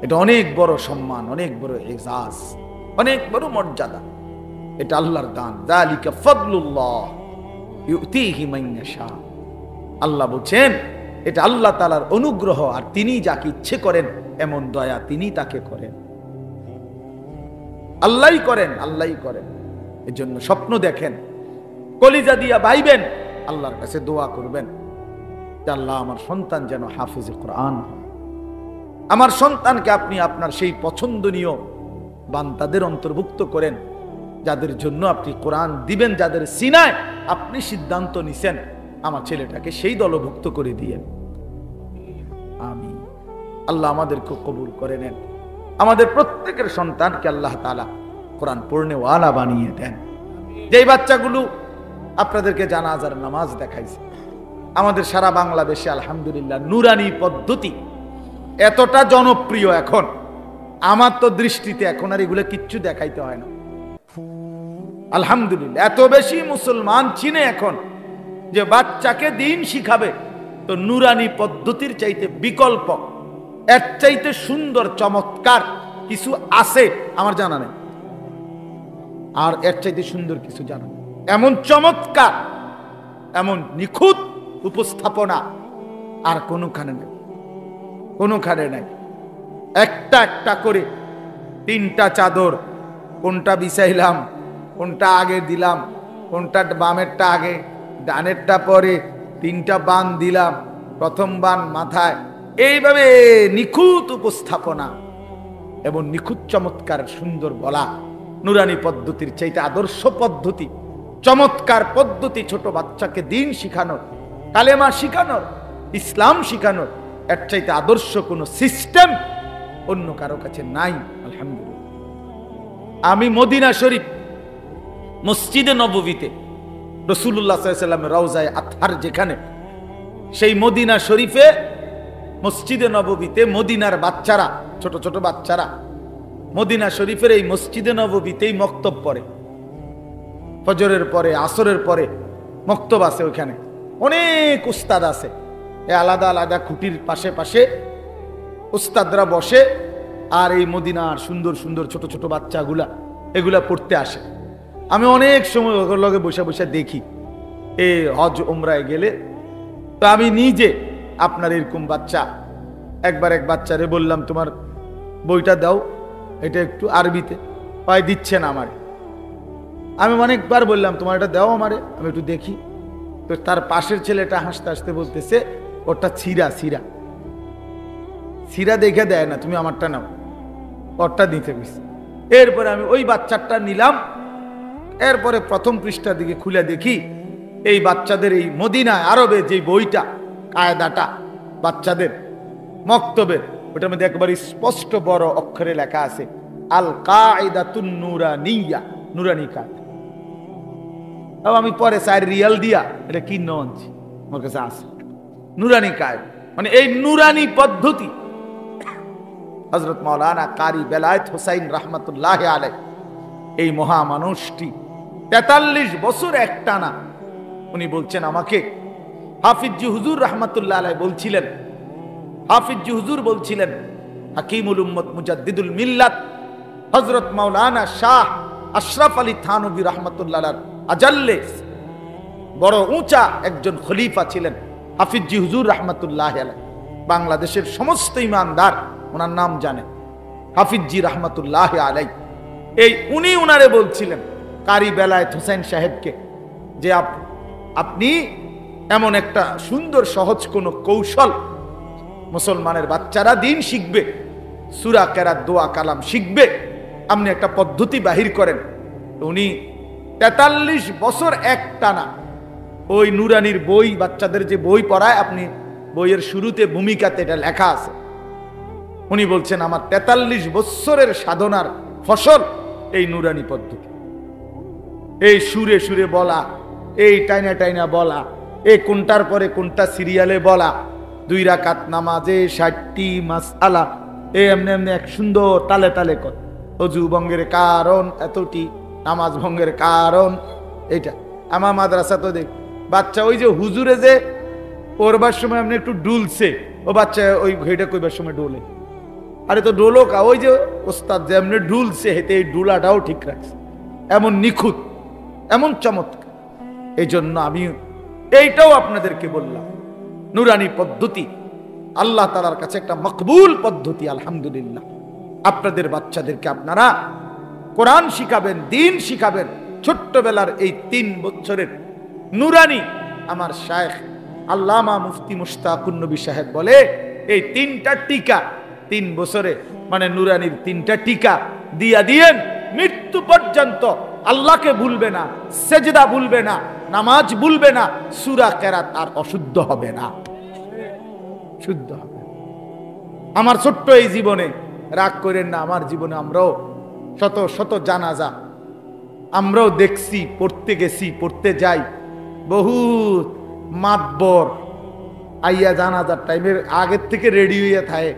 এটা অনেক বড় সম্মান, অনেক বড় এজাজ, অনেক বড় মর্যাদা। এটা আল্লাহর দান। যালিকা ফাদলুল্লাহ ইউতিহি মান ইয়াশা। আল্লাহ বলেন এটা আল্লাহ তাআলার অনুগ্রহ, আর তিনি যাকে ইচ্ছে করেন এমন দয়া তিনি তাকে করেন। আল্লাহই করেন, আল্লাহই করেন। এজন্য স্বপ্ন দেখেন, কলিজা দিয়া ভাইবেন, আল্লাহর কাছে দোয়া করবেন যে আল্লাহ আমার সন্তান যেন হাফিজে কোরআন হয়, আমার সন্তানকে আপনি আপনার সেই পছন্দনীয় বান্দাদের অন্তর্ভুক্ত করেন যাদের জন্য আপনি কোরআন দিবেন, যাদের সিনায় আপনি সিদ্ধান্ত নিছেন আমার ছেলেটাকে সেই দলভুক্ত করে দিয়েন। আমিন। আল্লাহ আমাদেরকে কবুল করে নেন, আমাদের প্রত্যেকের সন্তানকে আল্লাহ তাআলা কোরআন পড়নেওয়ালা বানিয়ে দেন। যেই বাচ্চাগুলো আপনাদেরকে জানাজার নামাজ দেখাইছে, আমাদের সারা বাংলাদেশে আলহামদুলিল্লাহ নুরানি পদ্ধতি এতটা জনপ্রিয়, এখন আমার তো দৃষ্টিতে এখন আর এগুলো কিচ্ছু দেখাইতে হয় না। আলহামদুলিল্লাহ এত বেশি মুসলমান চিনে এখন যে বাচ্চাকে দিন শিখাবে, তো নুরানি পদ্ধতির চাইতে বিকল্প, এর চাইতে সুন্দর চমৎকার কিছু আছে আমার জানা নেই, আর এর চাইতে সুন্দর কিছু জানা নেই। এমন চমৎকার, এমন নিখুঁত উপস্থাপনা আর কোনোখানে নেই, কোনোখানে নাই। একটা একটা করে 3টা চাদর, কোনটা বিছাইলাম, কোনটা আগে দিলাম, কোনটা বামেরটা আগে ডানেরটা পরে, 3টা বান দিলাম, প্রথম বান মাথায়, এইভাবে নিখুঁত উপস্থাপনা এবং নিখুঁত চমৎকার সুন্দর বলা। নুরানি পদ্ধতির চাইতে আদর্শ পদ্ধতি, চমৎকার পদ্ধতি ছোট বাচ্চাকে দিন শিখানোর, কালেমা শিখানোর, ইসলাম শিখানোর, এর চাইতে আদর্শ কোনো সিস্টেম অন্য কারো কাছে নাই। আলহামদুলিল্লাহ। আমি মদিনা শরীফ মসজিদে নববীতে রাসূলুল্লাহ সাল্লাল্লাহু আলাইহি ওয়াসাল্লামের রওজায়ে আতহার যেখানে, সেই মদিনা শরীফে মসজিদে নববীতে মদিনার বাচ্চারা, ছোট ছোট বাচ্চারা মদিনা শরীফের এই মসজিদে নববীতেই মক্তব পড়ে। ফজরের পরে, আসরের পরে মক্তব আছে, ওইখানে অনেক উস্তাদ আছে, আলাদা আলাদা খুঁটির পাশে পাশে উস্তাদরা বসে, আর এই মদিনার সুন্দর সুন্দর ছোট ছোট বাচ্চাগুলা এগুলা পড়তে আসে। আমি অনেক সময় ওর লগে বসে বসে দেখি, এই হজ উমরায় গেলে। তো আমি নিজে আপনার এরকম বাচ্চা, একবার এক বাচ্চারে বললাম তোমার বইটা দাও, এটা একটু আরবিতে, পায় দিচ্ছে না আমারে। আমি অনেকবার বললাম তোমার এটা দাও আমারে, আমি একটু দেখি। তো তার পাশের ছেলেটা হাসতে হাসতে বলতেছে ওটা ছিঁড়া, ছিঁড়া ছিঁড়া দেখে দেয় না, তুমি আমারটা নাও, ওরটা দিতে গেছি। এরপরে আমি ওই বাচ্চাটা নিলাম, এরপরে প্রথম পৃষ্ঠার দিকে খুলে দেখি এই বাচ্চাদের এই মদিনা আরবে যে বইটা, কায়দাটা বাচ্চাদের মক্তবের, ওটার মধ্যে একবারে স্পষ্ট বড় অক্ষরে লেখা আছে আল কায়দাতুন নুরানিয়া, নুরানি কায়দা। আমি পরে 4 রিয়াল দিয়া এটা কিনে আনছি, আমার কাছে আছে নুরানি কায়েম। মানে এই নুরানি পদ্ধতি হযরত মাওলানা কারি বেলায়েত হোসাইন রাহমাতুল্লাহ আলাইহি, এই মহামানুষটি 43 বছর একটানা উনি বলছেন আমাকে। হাফিজি হুজুর রাহমাতুল্লাহ আলাইহি বলছিলেন, হাফিজি হুজুর বলছিলেন, হাকিমুল উম্মত মুজাদ্দিদুল মিল্লাত হযরত মাওলানা শাহ আশরাফ আলী থানভী রাহমাতুল্লাহ আলাইহি আজাল্লে বড় উঁচা একজন খলিফা ছিলেন হাফিজি হুজুর রাহমাতুল্লাহ আলাইহি। বাংলাদেশের সমস্ত ইমানদার ওনার নাম জানে, হাফিজি রাহমাতুল্লাহ আলাইহি। এই উনি উনারে বলছিলেন কারি বেলায়েত হোসেন সাহেবকে যে আপনি এমন একটা সুন্দর সহজ কোন কৌশল, মুসলমানের বাচ্চারা দিন শিখবে, সূরা কেরাত দোয়া কালাম শিখবে, আপনি একটা পদ্ধতি বাহির করেন। উনি 43 বছর একটানা ওই নুরানির বই, বাচ্চাদের যে বই পড়ায়, আপনি বইয়ের শুরুতে ভূমিকাতে এটা লেখা আছে, উনি বলছেন আমার 43 বছরের সাধনার ফসল এই নুরানি পদ্ধতি। এই সুরে সুরে বলা, এই টাইনা টাইনা বলা, এই কোনটার পরে কোনটা সিরিয়ালে বলা, 2 রাকাত নামাজে 60টি মাসআলা, এমনি এমনি এক সুন্দর তালে তালে কর, অজু ভঙ্গের কারণ এতটি, নামাজ ভঙ্গের কারণ এইটা। আমার মাদ্রাসা তো দেখ বাচ্চা ওই যে হুজুরে যে পড়বার সময় আপনি একটু ডুলছে, ও বাচ্চা ওই ঘেটা কইবার সময় ডোলে, আরে তো ডোলো কা, ওই যে ওস্তাদ যেমনি ডুলছে হেতে এই ডুলাটাও ঠিক রাখছে, এমন নিখুঁত, এমন চমৎকার। এই জন্য আমি এইটাও আপনাদেরকে বললাম, নুরানি পদ্ধতি আল্লাহ তাআলার কাছে একটা মকবুল পদ্ধতি। আলহামদুলিল্লাহ, আপনাদের বাচ্চাদেরকে আপনারা কোরআন শিখাবেন, দিন শিখাবেন। ছোট্টবেলার এই 3 বছরের নুরানি, আমার শায়েখ আল্লামা মুফতি মুশতাকুন নবী সাহেব বলে এই 3টা টিকা 3 বছরে, মানে নুরানির 3টা টিকা দিয়া দিয়েন, মৃত্যু পর্যন্ত আল্লাহকে ভুলবে না, সেজদা ভুলবে না, নামাজ ভুলবে না, সূরা কেরাত আর অশুদ্ধ হবে না, শুদ্ধ হবে। আমার ছোট্ট এই জীবনে, রাগ করেন না, আমার জীবনে আমরাও শত শত জানাজা আমরাও দেখছি, পড়তে গেছি, পড়তে যাই, বহুত মাতবর আইয়া জানাজার টাইমের আগের থেকে রেডি হইয়া থাকে,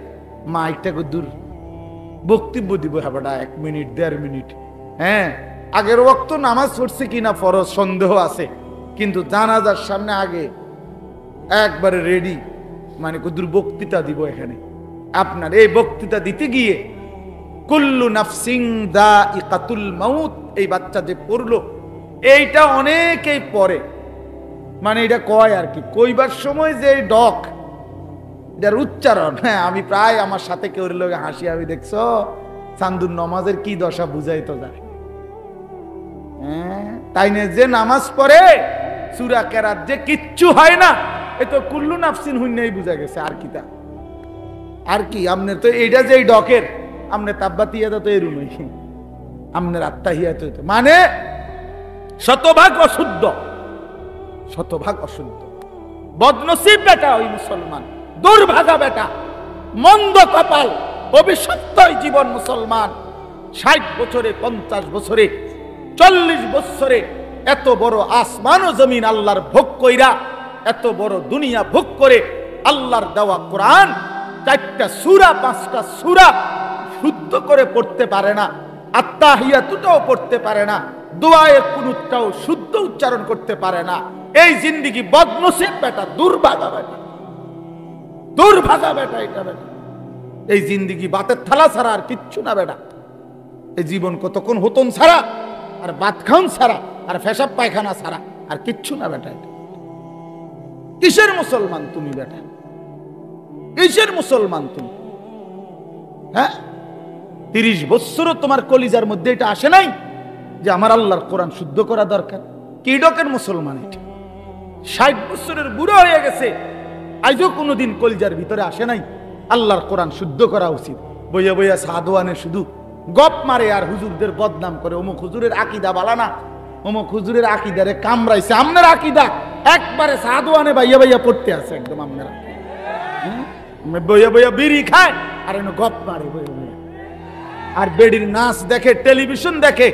মাইকটাকে দূর বক্তব্য দিব, হ্যাঁ 1 মিনিট 1.5 মিনিট, হ্যাঁ আগের ওয়াক্ত নামাজ পড়ছে কিনা ফরজ সন্দেহ আছে, কিন্তু জানাজার সামনে আগে একবারে রেডি, মানে কদ্দুর বক্তৃতা দিব এখানে। আপনার এই বক্তৃতা দিতে গিয়ে কুল্লু নাফসিং যায়িকাতুল মাউত, এই বাচ্চা যে পড়লো এইটা অনেকেই পড়ে, মানে এটা কয় আর কি, কইবার সময় যে ডক এটার উচ্চারণ, হ্যাঁ আমি প্রায় আমার সাথে কেউ লোক হাসি, আমি দেখছো চান্দুর নামাজের কি দশা বুঝাইতো যায়, হ্যাঁ তাই না, যে নামাজ পড়ে সূরা কেরাত যে কিচ্ছু হয় না, এ তো কুল্লু নাফসিন হুন্নাই বুঝা গেছে, আর কি তা আর কি। আপনার তো এইটা যে ডকের, আপনার তাব্বাতিয়াতা তো এরুমই, আপনার আত্মাহিয়াত হইতো, মানে শতভাগ অশুদ্ধ, শতভাগ অশুদ্ধ। বদনসিব বেটা ওই মুসলমান, দুর্ভাগা বেটা, মন্দ কপাল, অভিশপ্ত জীবন মুসলমান। 60 বছরে, 50 বছরে, 40 বছরে এত বড় আসমান ও জমিন আল্লাহর ভোগ কইরা, এত বড় দুনিয়া ভোগ করে আল্লাহর দেওয়া কোরআন 4টা সূরা 5টা সূরা শুদ্ধ করে পড়তে পারে না, আত্তাহিয়াতুটাও পড়তে পারে না, দোয়ায়ে কুনুতটাও শুদ্ধ উচ্চারণ করতে পারে না। এই জিন্দেগি বদনসিব বেটা, দুর্ভাগা বেটা, দুর্ভাগা বেটা, এটা বেটা এই জিন্দেগি বাতের থালা ছাড়া আর কিচ্ছু না বেটা। এই জীবন কতক্ষণ হতন ছাড়া আর ভাত খাওন ছাড়া আর পেশাব পায়খানা ছাড়া আর কিচ্ছু না বেটা। এটা কিসের মুসলমান তুমি বেটা, কিসের মুসলমান তুমি? হ্যাঁ 30 বছরও তোমার কলিজার মধ্যে এটা আসে নাই যে আমার আল্লাহর কোরআন শুদ্ধ করা দরকার? কি ডকের মুসলমান এটা? 60 বছরের বুড়ো হয়ে গেছে, আজও কোনোদিন কলিজার ভিতরে আসে নাই আল্লাহর কোরআন শুদ্ধ করা উচিত। বইয়া বইয়া সাদওয়ানে শুধু গপ মারে আর হুজুরদের বদনাম করে, অমুক হুজুরের আকীদা বালা না, অমুক হুজুরের আকীদারে কামড়াইছে। আমনের আকীদা একবারে সাদওয়ানে বাইয়া বাইয়া পড়তে আছে একদম। আপনারা বইয়া বইয়া বিড়ি খায় আর এনে গপ মারে বইয়া বইয়া, আর বেডির নাচ দেখে, টেলিভিশন দেখে,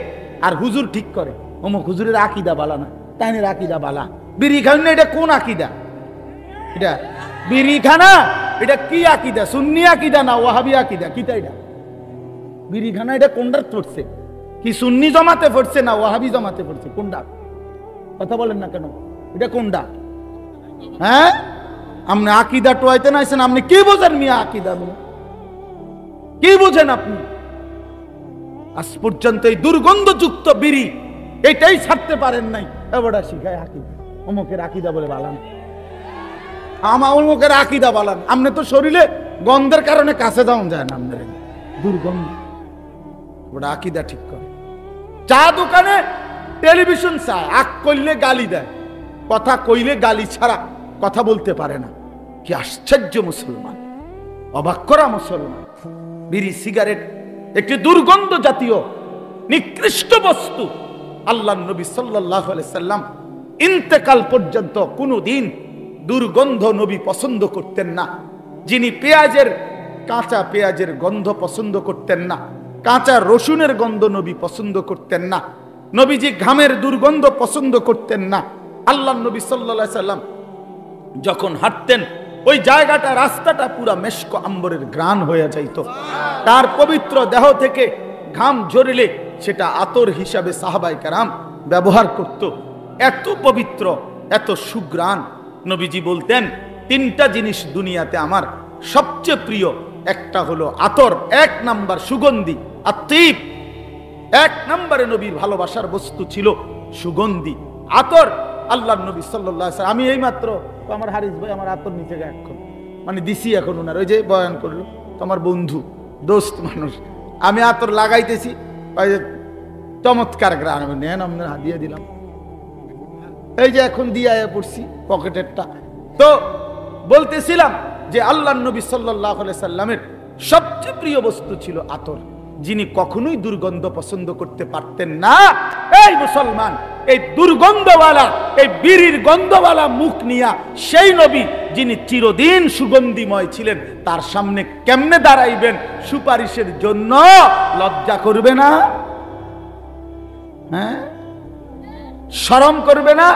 আর হুজুর ঠিক করে অমুক হুজুরের আকীদা বালা না। তাইনের আকিদা বালা। বিড়ি খান না, এটা কোন আকিদা? এটা বিড়ি খানা, এটা কি আকিদা? সুন্নি আকিদা না ওয়াহাবি আকিদা? কিটা এটা? বিড়ি খানা এটা কোনটার পড়ছে? কি সুন্নি জমাতে পড়ছে না ওয়াহাবি জমাতে পড়ছে? কোনটা? কথা বলেন না কেন? এটা কোনটা? হ্যাঁ, আপনি আকিদা টোয়াইতে নাইছেন, আপনি কি বোঝেন মিয়া? আকিদা কি বোঝেন আপনি? আজ পর্যন্ত এই দুর্গন্ধযুক্ত বিড়ি এটাই ছাড়তে পারেন নাই। এবারটা শিখায় আকিদা, অমুকের আকিদা বলে বালান, আমার অমুকের আকিদা বালান। আপনি তো শরীরে গন্ধের কারণে কাছে যাওয়া যায় না, আপনার দুর্গন্ধ। ওটা আকিদা ঠিক করে। চা দোকানে টেলিভিশন চায়, আগ করলে গালি দেয়, কথা কইলে গালি ছাড়া কথা বলতে পারে না। কি আশ্চর্য মুসলমান, অবাক করা মুসলমান। বিড়ি সিগারেট একটি দুর্গন্ধ জাতীয় নিকৃষ্ট বস্তু। আল্লাহর নবী সাল্লাল্লাহু আলাইহি সাল্লাম ইন্তেকাল পর্যন্ত কোনোদিন দুর্গন্ধ নবী পছন্দ করতেন না। যিনি কাঁচা পেঁয়াজের গন্ধ পছন্দ করতেন না, কাঁচা রসুনের গন্ধ নবী পছন্দ করতেন না, নবীজি ঘামের দুর্গন্ধ পছন্দ করতেন না। আল্লাহর নবী সাল্লাল্লাহু আলাইহি সাল্লাম যখন হাঁটতেন, ওই জায়গাটা, রাস্তাটা পুরা মেশক আম্বরের ঘ্রাণ হয়ে যাইত। তার পবিত্র দেহ থেকে ঘাম ঝরিলে সেটা আতর হিসাবে সাহাবায়ে কেরাম ব্যবহার করত। এত পবিত্র, এত সুঘ্রাণ। নবীজি বলতেন, তিনটা জিনিস দুনিয়াতে আমার সবচেয়ে প্রিয়। একটা হলো আতর, 1 নাম্বার সুগন্ধি, আত্মীপ। 1 নম্বরে নবীর ভালোবাসার বস্তু ছিল সুগন্ধি, আতর। আল্লাহর নবী সাল্লাল্লাহু আলাইহি ওয়াসাল্লাম, আমি এই মাত্র আমার হারিস ভাই আমার আতর নিচে গা এখন মানে দিছি, এখন ওনার ওই যে বয়ান করলো, তোমার বন্ধু দোস্ত মানুষ, আমি আতর লাগাইতেছি, ওই যে চমৎকার গ্রান, নেন আপনার হাত দিয়ে দিলাম, এই যে এখন দিয়ে পড়ছি পকেটেরটা। তো বলতেছিলাম যে আল্লাহর নবী সাল্লাল্লাহু আলাইহি সাল্লামের সবচেয়ে প্রিয় বস্তু ছিল আতর, যিনি কখনোই দুর্গন্ধ পছন্দ করতে পারতেন না। এই মুসলমান, এই দুর্গন্ধওয়ালা, এই বিড়ির গন্ধওয়ালা মুখ নিয়া সেই নবী যিনি চিরদিন সুগন্ধিময় ছিলেন, তার সামনে কেমনে দাঁড়াইবেন সুপারিশের জন্য? লজ্জা করবে না? হ্যাঁ, শরম করবে না?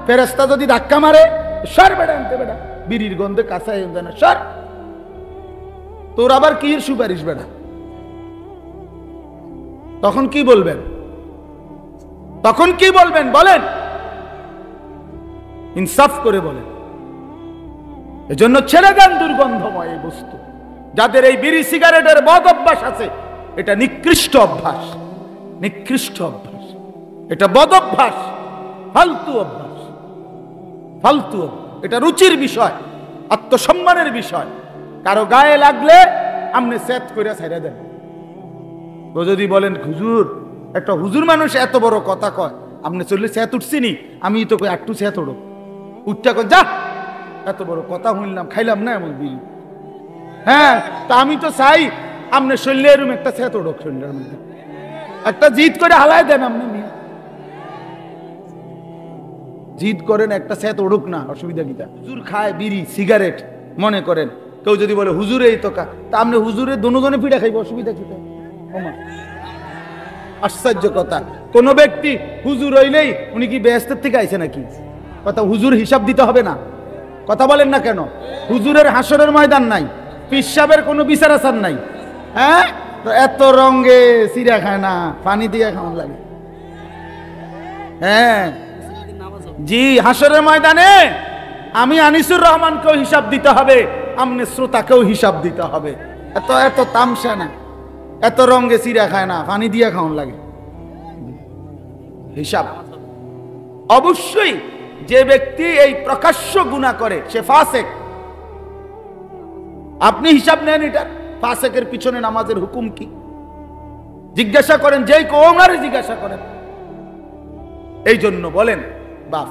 ফেরেশতা যদি ধাক্কা মারে, সর বেটা, আনতে বেটা, বিড়ির গন্ধে কাঁচাই না, সর, তোর আবার কি সুপারিশ বেটা? তখন কি বলবেন? তখন কি বলবেন বলেন? ইনসাফ করে বলেন। এজন্য ছেড়ে দেন দুর্গন্ধময় এই বস্তু। যাদের এই বিড়ি সিগারেটের বদ অভ্যাস আছে, এটা নিকৃষ্ট অভ্যাস, নিকৃষ্ট অভ্যাস, এটা বদ অভ্যাস, ফালতু অভ্যাস, ফালতু অভ্যাস। এটা রুচির বিষয়, আত্মসম্মানের বিষয়। কারো গায়ে লাগলে আপনি সেট করে ছেড়ে দেন। তো যদি বলেন হুজুর, একটা হুজুর মানুষ এত বড় কথা কয়, আপনি চললে সেত উঠছিনি, আমি তো কই একটু সেত উঠো, উঠটা কয় যা, এত বড় কথা শুনলাম, খাইলাম না এমন বিল। হ্যাঁ, তা আমি তো চাই আপনি শরীরে এরকম একটা সেত উঠুক, শরীরের মধ্যে একটা জিদ করে হালাই দেন। আপনি জিদ করেন একটা সেত উঠুক না, অসুবিধা কিটা? হুজুর খায় বিড়ি সিগারেট, মনে করেন কেউ যদি বলে হুজুরে এই তো তা আপনি হুজুরে দুজনে পিঠা খাইব, অসুবিধা কিটা? আশ্চর্য কথা, কোন ব্যক্তি হুজুর হইলেই উনি কি বেহেশতের থেকে আইছে নাকি? কথা, হুজুর হিসাব দিতে হবে না? কথা বলেন না কেন? হুজুরের হাসরের ময়দান নাই, পিসাবের কোনো বিচার আচার নাই। হ্যাঁ, তো এত রঙে চিরা খায় না, পানি দিয়ে খাওয়ান লাগে। হ্যাঁ জি, হাসরের ময়দানে আমি আনিসুর রহমানকেও হিসাব দিতে হবে, আমনে শ্রোতাকেও হিসাব দিতে হবে। এত এত তামসা না, এত রঙে চিরা খায় না, পানি দিয়ে খাওয়ান লাগে। হিসাব অবশ্যই। যে ব্যক্তি এই প্রকাশ্য গুনাহ করে সে ফাসেক। আপনি হিসাব নেন এটা, ফাসেকের পিছনে নামাজের হুকুম কি জিজ্ঞাসা করেন, যেই কোমরে জিজ্ঞাসা করেন। এই জন্য বলেন বাপ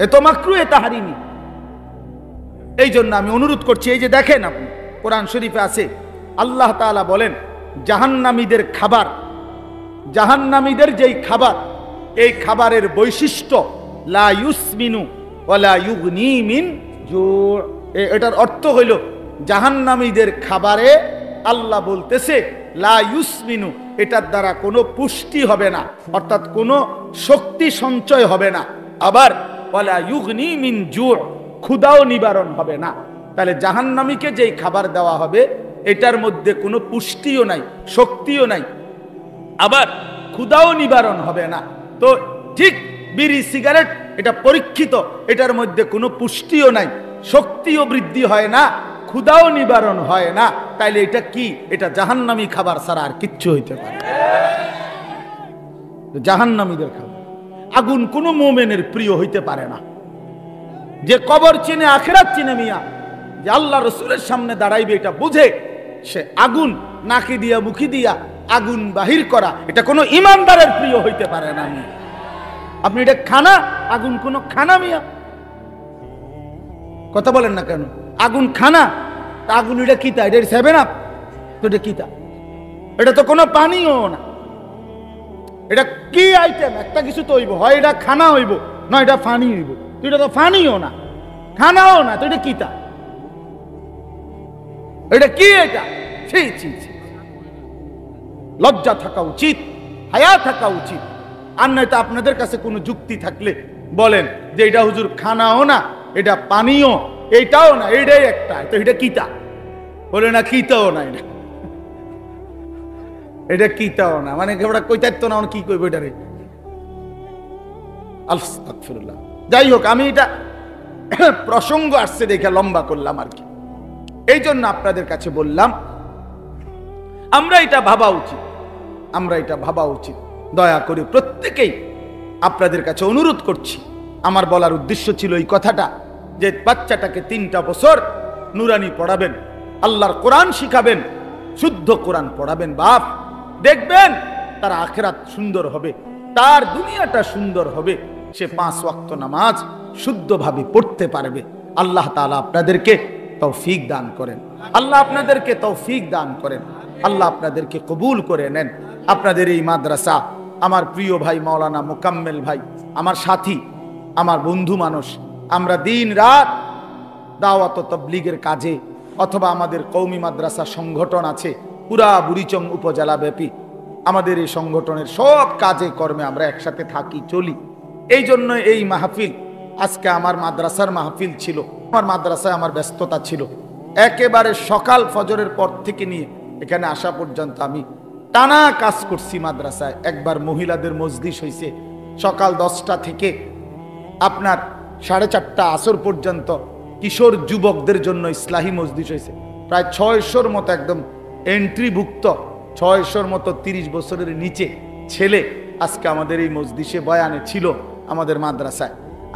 এ তো মাকরু, এ তাহরিমি। এই জন্য আমি অনুরোধ করছি, এই যে দেখেন আপনি কোরআন শরীফে আছে, আল্লাহ তাআলা বলেন জাহান্নামীদের খাবার, জাহান্নামীদের যেই খাবার, এই খাবারের বৈশিষ্ট্য লা ইউসমিনু ওয়ালা ইউগনি মিন জু। এটার অর্থ হইল জাহান্নামীদের খাবারে আল্লাহ বলতেছে লা ইউসমিনু, এটার দ্বারা কোনো পুষ্টি হবে না, অর্থাৎ কোনো শক্তি সঞ্চয় হবে না। আবার ওয়ালা ইউগনি মিন জু', ক্ষুধাও নিবারণ হবে না। তাহলে জাহান্নামীকে যেই খাবার দেওয়া হবে এটার মধ্যে কোনো পুষ্টিও নাই, শক্তিও নাই, আবার ক্ষুধাও নিবারণ হবে না। তো ঠিক বিড়ি সিগারেট এটা পরীক্ষিত, এটার মধ্যে কোনো পুষ্টিও নাই, শক্তিও বৃদ্ধি হয় না, ক্ষুধাও নিবারণ হয় না। তাইলে এটা কি? এটা জাহান্নামী খাবার ছাড়া আর কিচ্ছু হইতে পারে না। জাহান্নামীদের খাবার। আগুন কোনো মুমিনের প্রিয় হইতে পারে না। যে কবর চিনে, আখিরাত চিনে মিয়া, যে আল্লাহ রসুলের সামনে দাঁড়াইবে এটা বুঝে, সে আগুন নাকি দিয়া মুখি দিয়া আগুন বাহির করা এটা কোনো ইমানদারের প্রিয় হইতে পারে না। আপনি এটা খানা, আগুন কোনো খানা মিয়া? কথা বলেন না কেন? আগুন খানা, আগুন এটা কিতা? এটা 7 আপ তো? এটা কিতা? এটা তো কোনো পানিও না। এটা কি আইটেম? একটা কিছু তো হইব, হয় এটা খানা হইব, না এটা ফানি হইব। তো এটা তো ফানিও না, খানাও না, তো এটা কিতা? এটা কি? এটা লজ্জা থাকা উচিত, হায়া থাকা উচিত। আর নয়তো আপনাদের কাছে কোনো যুক্তি থাকলে বলেন যে এটা হুজুর খানাও না, এটা পানিও, এইটাও না, এইটাই একটা, তো এটা কিতা? বলে না কিতাও না, এটা কিতাও না, মানে ওটা কইতাইতো না, কি কইব এটারে? আস্তাগফিরুল্লাহ। যাই হোক, আমি এটা প্রসঙ্গ আসছে দেখে লম্বা করলাম আর কি। এই জন্য আপনাদের কাছে বললাম আমরা এটা ভাবা উচিত, আমরা এটা ভাবা উচিত। দয়া করে প্রত্যেকেই আপনাদের কাছে অনুরোধ করছি, আমার বলার উদ্দেশ্য ছিল এই কথাটা, যে বাচ্চাটাকে 3টা বছর নুরানি পড়াবেন, আল্লাহর কোরআন শিখাবেন, শুদ্ধ কোরআন পড়াবেন। বাপ, দেখবেন তার আখিরাত সুন্দর হবে, তার দুনিয়াটা সুন্দর হবে, সে 5 ওয়াক্ত নামাজ শুদ্ধভাবে পড়তে পারবে। আল্লাহ তাআলা আপনাদেরকে তৌফিক দান করেন, আল্লাহ আপনাদেরকে তৌফিক দান করেন, আল্লাহ আপনাদেরকে কবুল করে নেন। আপনাদের এই মাদ্রাসা, আমার প্রিয় ভাই মাওলানা মোকাম্মেল ভাই, আমার সাথী, আমার বন্ধু মানুষ, আমরা দিন রাত দাওয়াত ও তাবলীগের কাজে, অথবা আমাদের কওমি মাদ্রাসা সংগঠন আছে পুরা বুড়িচং উপজেলা ব্যাপী, আমাদের এই সংগঠনের সব কাজে কর্মে আমরা একসাথে থাকি, চলি। এই জন্য এই মাহফিল, আজকে আমার মাদ্রাসার মাহফিল ছিল, আমার মাদ্রাসায় আমার ব্যস্ততা ছিল, একেবারে সকাল ফজরের পর থেকে নিয়ে এখানে আসা পর্যন্ত আমি টানা কাজ করছি মাদ্রাসায়। একবার মহিলাদের মজলিস হয়েছে সকাল 10টা থেকে আপনার 4:30 আসর পর্যন্ত, কিশোর যুবকদের জন্য ইসলাহি মজলিস হয়েছে, প্রায় 600-র মতো একদম এন্ট্রিভুক্ত, 600-র মতো 30 বছরের নিচে ছেলে আজকে আমাদের এই মজলিসে বয়ানে ছিল আমাদের মাদ্রাসায়।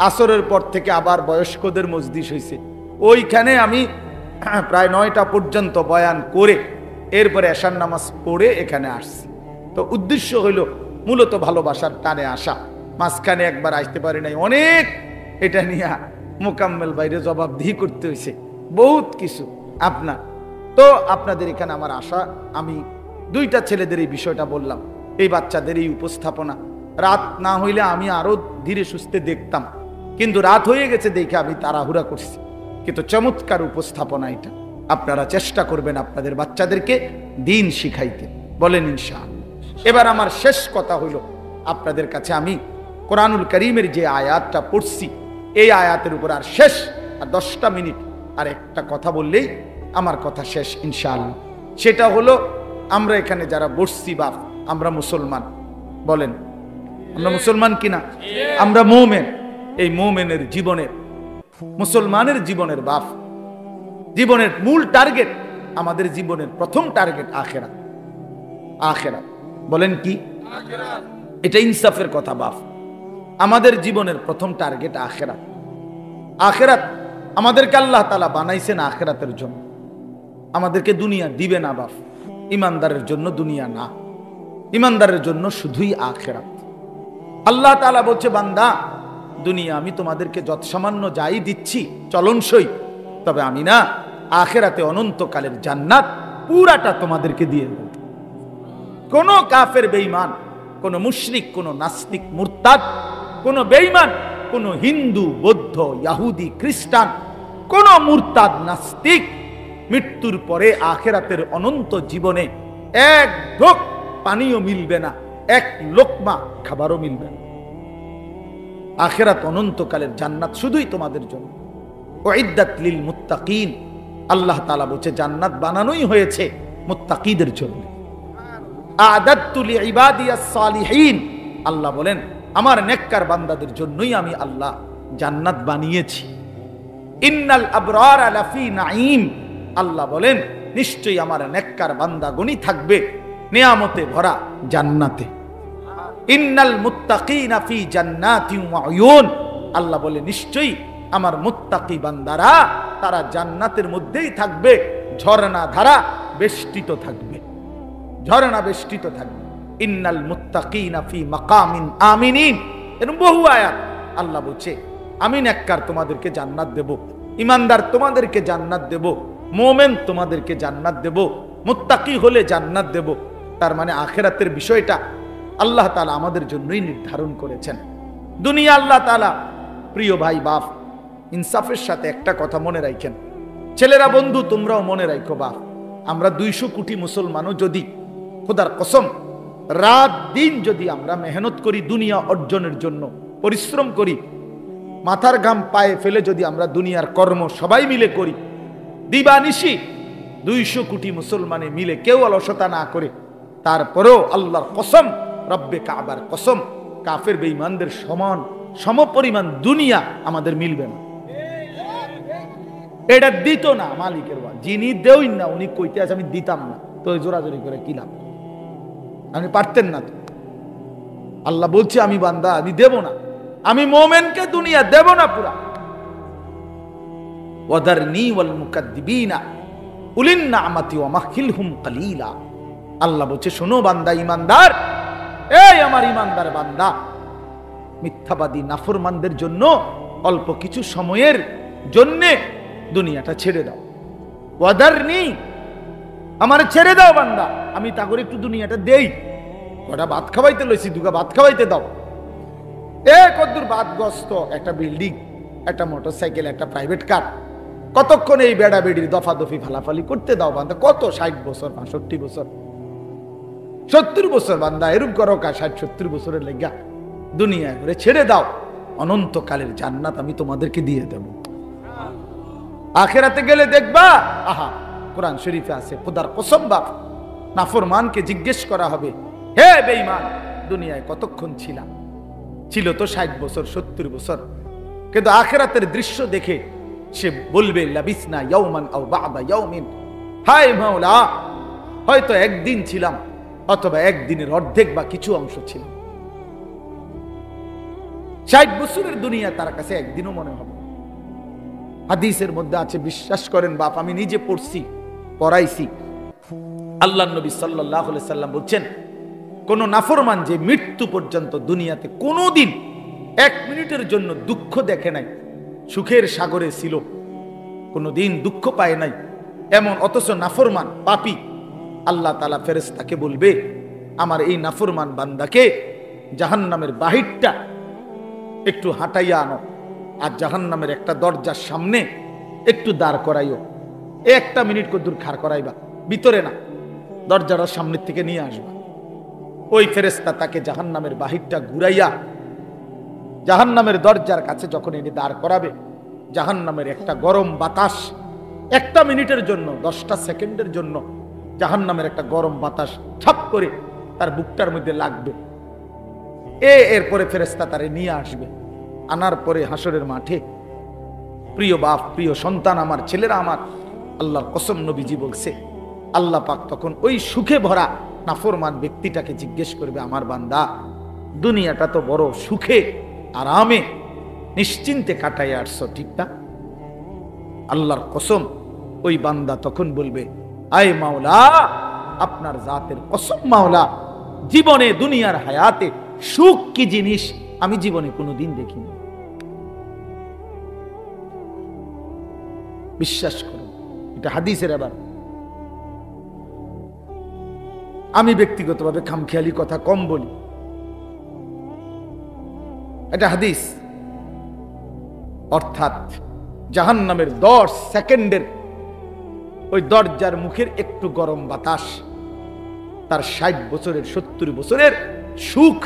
আসরের পর থেকে আবার বয়স্কদের মজলিস হয়েছে, ওইখানে আমি প্রায় 9টা পর্যন্ত বয়ান করে এরপরে এশার নামাজ পড়ে এখানে আসছি। তো উদ্দেশ্য হইল মূলত ভালোবাসার টানে আসা। মাঝখানে একবার আসতে পারি নাই, অনেক এটা নিয়ে মোকাম্মেল বাইরে জবাবদিহি করতে হয়েছে, বহুত কিছু আপনার। তো আপনাদের এখানে আমার আশা, আমি 2টা ছেলেদের এই বিষয়টা বললাম, এই বাচ্চাদের এই উপস্থাপনা, রাত না হইলে আমি আরো ধীরে সুস্থে দেখতাম, কিন্তু রাত হয়ে গেছে দেখে আমি তাড়াহুড়া করছি। কিন্তু চমৎকার উপস্থাপনা এটা, আপনারা চেষ্টা করবেন আপনাদের বাচ্চাদেরকে দিন শিখাইতে, বলেন ইনশাআল্লাহ। এবার আমার শেষ কথা হইল, আপনাদের কাছে আমি কোরআনুল কারীমের যে আয়াতটা পড়ছি, এই আয়াতের উপর আর শেষ, আর 10টা মিনিট আর একটা কথা বললেই আমার কথা শেষ ইনশাআল্লাহ। সেটা হলো, আমরা এখানে যারা বসছি বাপ, আমরা মুসলমান, বলেন আমরা মুসলমান কিনা? আমরা মুমিন। এই মুমিনের জীবনের, মুসলমানের জীবনের বাপ, জীবনের মূল টার্গেট, আমাদের জীবনের প্রথম টার্গেট আখিরাত। আখিরাত বলেন কি? এটা ইনসাফের কথা বাপ, আমাদের জীবনের প্রথম টার্গেট আখিরাত। আখিরাত আমাদেরকে আল্লাহ তাআলা বানাইছেন আখিরাতের জন্য, আমাদেরকে দুনিয়া দিবে না বাপ। ইমানদারের জন্য দুনিয়া না, ইমানদারের জন্য শুধুই আখিরাত। আল্লাহ তাআলা বলছে, বান্দা দুনিয়া আমি তোমাদেরকে যৎসামান্য যাই দিচ্ছি চলনসই, তবে আমি না আখিরাতে অনন্তকালের জান্নাত পুরাটা তোমাদেরকে দিয়ে দেব। কোন কাফের বেঈমান, কোন মুশরিক, কোন নাস্তিক মুরতাদ, কোন বেঈমান, কোন হিন্দু, বৌদ্ধ, ইহুদি, খ্রিস্টান, কোন মুরতাদ নাস্তিক মৃত্যুর পরে আখিরাতের অনন্ত জীবনে এক ঢোক পানিও মিলবে না, এক লোকমা খাবারও মিলবে না। আখিরাত অনন্তকালের জান্নাত শুধুই তোমাদের জন্য। উইদ্দাত লিল মুত্তাকিন, আল্লাহ তাআলা বলছে জান্নাত বানানোই হয়েছে মুত্তাকিদের জন্য। আ'দাদতু লিইবাদিয়াস সালিহিন, আল্লাহ বলেন আমার নেককার বান্দাদের জন্যই আমি আল্লাহ জান্নাত বানিয়েছি। ইন্নাল আবরারা লাফি নাঈম, আল্লাহ বলেন নিশ্চয়ই আমার নেককার বান্দাগণই থাকবে নিয়ামতে ভরা জান্নাতে। ইন্নাল মুত্তাকিনা ফি জান্নাতিন ওয়া উয়ুন, আল্লাহ বলে নিশ্চয়ই আমার মুত্তাকি বান্দারা তারা জান্নাতের মধ্যেই থাকবে, ঝর্ণা ধারা বেষ্টিত থাকবে, ঝর্ণা বেষ্টিত থাকবে। ইন্নাল মুত্তাকিনা ফি মাকামিন আমিনিন, এরকম বহু আয়াত আল্লাহ বলছে আমি নেককার তোমাদেরকে জান্নাত দেব, ইমানদার তোমাদেরকে জান্নাত দেব, মুমিন তোমাদেরকে জান্নাত দেব, মুত্তাকি হলে জান্নাত দেব। তার মানে আখিরাতের বিষয়টা আল্লাহ তাআলা আমাদের জন্যই নির্ধারণ করেছেন। দুনিয়া আল্লাহ তাআলা, প্রিয় ভাই বাপ, ইনসাফের সাথে একটা কথা মনে রাখেন, ছেলেরা বন্ধু তোমরাও মনে রাখো বাপ, আমরা 200 কোটি মুসলমানও যদি খোদার কসম রাত দিন যদি আমরা মেহনত করি দুনিয়া অর্জনের জন্য, পরিশ্রম করি, মাথার ঘাম পায়ে ফেলে যদি আমরা দুনিয়ার কর্ম সবাই মিলে করি, দিবানিশি 200 কোটি মুসলমানে মিলে কেউ অলসতা না করে, তারপরেও আল্লাহর কসম, রব্বে কাবার কসম, কাফের বেঈমানদের সমান সমপরিমাণ দুনিয়া আমাদের মিলবে না। এটা দিত না মালিকের ওয়াজ, যিনি দেউই না উনি কইতে আছে আমি দিতাম না, তো জোরাজোরি করে কি লাভ? আপনি পারতেন না তো। আল্লাহ বলছে আমি বান্দা আমি দেব না, আমি মুমিনকে দুনিয়া দেব না পুরা। ওয়াদারনি ওয়াল মুকাদ্দিবিনা উলিন নি'মাতি ওয়া মাহহিলহুম কালিলা, আল্লাহ বলছে শোনো বান্দা ইমানদার, এই আমার ইমানদার বান্দা, মিথ্যাবাদী নাফরমানদের জন্য অল্প কিছু সময়ের জন্য দুনিয়াটা ছেড়ে দাও। ওয়াদারনি, আমার ছেড়ে দাও বান্দা, আমি তা করে একটু দুনিয়াটা দেই, কটা ভাত খাওয়াইতে লইছি, দুগা ভাত খাওয়াইতে দাও। কদ্দুর বাদগ্রস্ত একটা বিল্ডিং, একটা মোটরসাইকেল, একটা প্রাইভেট কার, কতক্ষণ এই বেড়া বেড়ির দফাদফি ফালাফালি করতে দাও বান্দা। কত 60 বছর, 65 বছর, 70 বছর বান্দা এরূপ করো কা, 60-70 বছরের লেগা দুনিয়া করে ছেড়ে দাও, অনন্তকালের জান্নাত আমি তোমাদেরকে দিয়ে দেব। আখিরাতে গেলে দেখবা, আহা কোরআন শরীফে আছে খোদার কসম বাপ, নাফরমানকে জিজ্ঞেস করা হবে, হে বেঈমান দুনিয়ায় কতক্ষণ ছিলাম? ছিল তো 60 বছর 70 বছর, কিন্তু আখিরাতের দৃশ্য দেখে সে বলবে লাবিসনা ইয়াওমান আও বা'দা ইয়াওমিন, হায় মাওলা হয়তো একদিন ছিলাম অথবা একদিনের অর্ধেক বা কিছু অংশ ছিলাম। 60 বছরের দুনিয়া তার কাছে একদিনও মনে হবে। হাদিসের মধ্যে আছে, বিশ্বাস করেন বাপ, আমি নিজে পড়ছি, পড়াইছি, আল্লাহর নবী সাল্লাল্লাহু আলাইহি সাল্লাম বলছেন কোন নাফরমান যে মৃত্যু পর্যন্ত দুনিয়াতে কোনোদিন 1 মিনিটের জন্য দুঃখ দেখে নাই, সুখের সাগরে ছিল, কোনোদিন দুঃখ পায় নাই এমন অথচ নাফরমান পাপী, আল্লাহ তাআলা ফেরেশতাকে বলবে আমার এই নাফরমান বান্দাকে জাহান্নামের বাহিরটা একটু হাঁটাইয়া আনো, আর জাহান্নামের একটা দরজার সামনে একটু দাঁড় করাইও। 1 মিনিট কদ্দুর খাড় করাইবা, ভিতরে না, দরজাটার সামনের থেকে নিয়ে আসবা। ওই ফেরেশতা তাকে জাহান্নামের বাহিরটা ঘুরাইয়া জাহান্নামের দরজার কাছে যখন এনে দাঁড় করাবে, জাহান্নামের একটা গরম বাতাস 1 মিনিটের জন্য, 10টা সেকেন্ডের জন্য জাহান্নামের একটা গরম বাতাস ছাপ করে তার বুকটার মধ্যে লাগবে। এরপরে ফেরেশতা তারে নিয়ে আসবে, আনার পরে হাসরের মাঠে, প্রিয় বাপ, প্রিয় সন্তান আমার, ছেলেরা আমার, আল্লাহর কসম নবীজি বলছে আল্লাহ পাক তখন ওই সুখে ভরা নাফরমান ব্যক্তিটাকে জিজ্ঞেস করবে, আমার বান্দা দুনিয়াটা তো বড় সুখে আরামে নিশ্চিন্তে কাটাই আসছো, ঠিক না? আল্লাহর কসম ওই বান্দা তখন বলবে, আয় মাওলা আপনার জাতের কসম মাওলা, জীবনে দুনিয়ার হায়াতে সুখ কি জিনিস আমি জীবনে কোনোদিন দেখিনি। বিশ্বাস করুন, এটা হাদিসের। আবার আমি ব্যক্তিগতভাবে খামখেয়ালি কথা কম বলি, এটা হাদিস। অর্থাৎ জাহান্নামের 10 সেকেন্ডের ওই দরজার মুখের একটু গরম বাতাস তার 60 বছরের 70 বছরের সুখ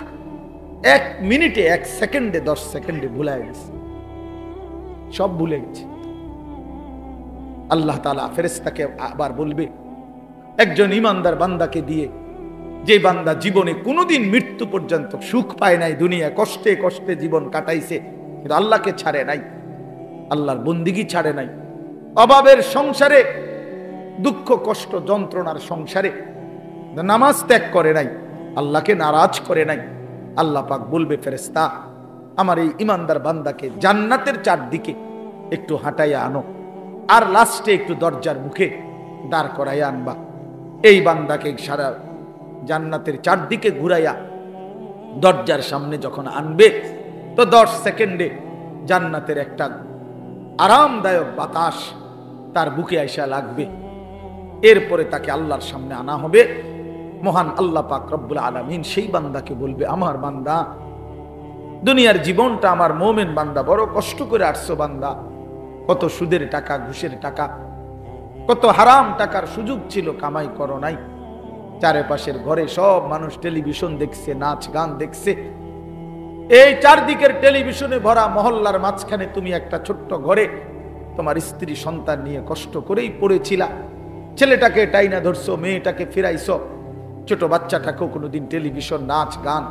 1 মিনিটে 1 সেকেন্ডে 10 সেকেন্ডে ভুলায় গেছে, সব ভুলে গেছে। আল্লাহ তাআলা ফেরেশতাকে আবার বলবে, একজন ইমানদার বান্দাকে দিয়ে, যে বান্দা জীবনে কোনোদিন মৃত্যু পর্যন্ত সুখ পায় নাই, দুনিয়ায় কষ্টে কষ্টে জীবন কাটাইছে, কিন্তু আল্লাহকে ছাড়ে নাই, আল্লাহর বন্দিগি ছাড়ে নাই, অভাবের সংসারে, দুঃখ কষ্ট যন্ত্রণার সংসারে নামাজ ত্যাগ করে নাই, আল্লাহকে নারাজ করে নাই, আল্লাহ পাক বলবে, ফেরেশতা আমার এই ইমানদার বান্দাকে জান্নাতের চারদিকে একটু হাঁটাইয়া আনো, আর লাস্টে একটু দরজার মুখে দাঁড় করাইয়া আনবা। এই বান্দাকে সারা জান্নাতের চারদিকে ঘুরাইয়া দরজার সামনে যখন আনবে, তো 10 সেকেন্ডে জান্নাতের একটা আরামদায়ক বাতাস তার বুকে আইসা লাগবে। এরপরে তাকে আল্লাহর সামনে আনা হবে। মহান আল্লাহ পাক রব্বুল আলামিন সেই বান্দাকে বলবে, আমার বান্দা, দুনিয়ার জীবনটা আমার মুমিন বান্দা বড় কষ্ট করে আসছো বান্দা, কত সুদের টাকা, ঘুষের টাকা, কত হারাম টাকার সুযোগ ছিল, কামাই করো নাই। চারপাশের ঘরে সব মানুষ টেলিভিশন দেখছে, নাচ গান দেখছে, এই চারদিকের টেলিভিশনে ভরা মহল্লার মাঝখানে তুমি একটা ছোট্ট ঘরে তোমার স্ত্রী সন্তান নিয়ে কষ্ট করেই পড়েছিলা। ছেলেটাকে টাইনা ধরছো, মেয়েটাকে ফিরাইছো, ছোট বাচ্চাটাকেও কোনোদিন টেলিভিশন, নাচ গান,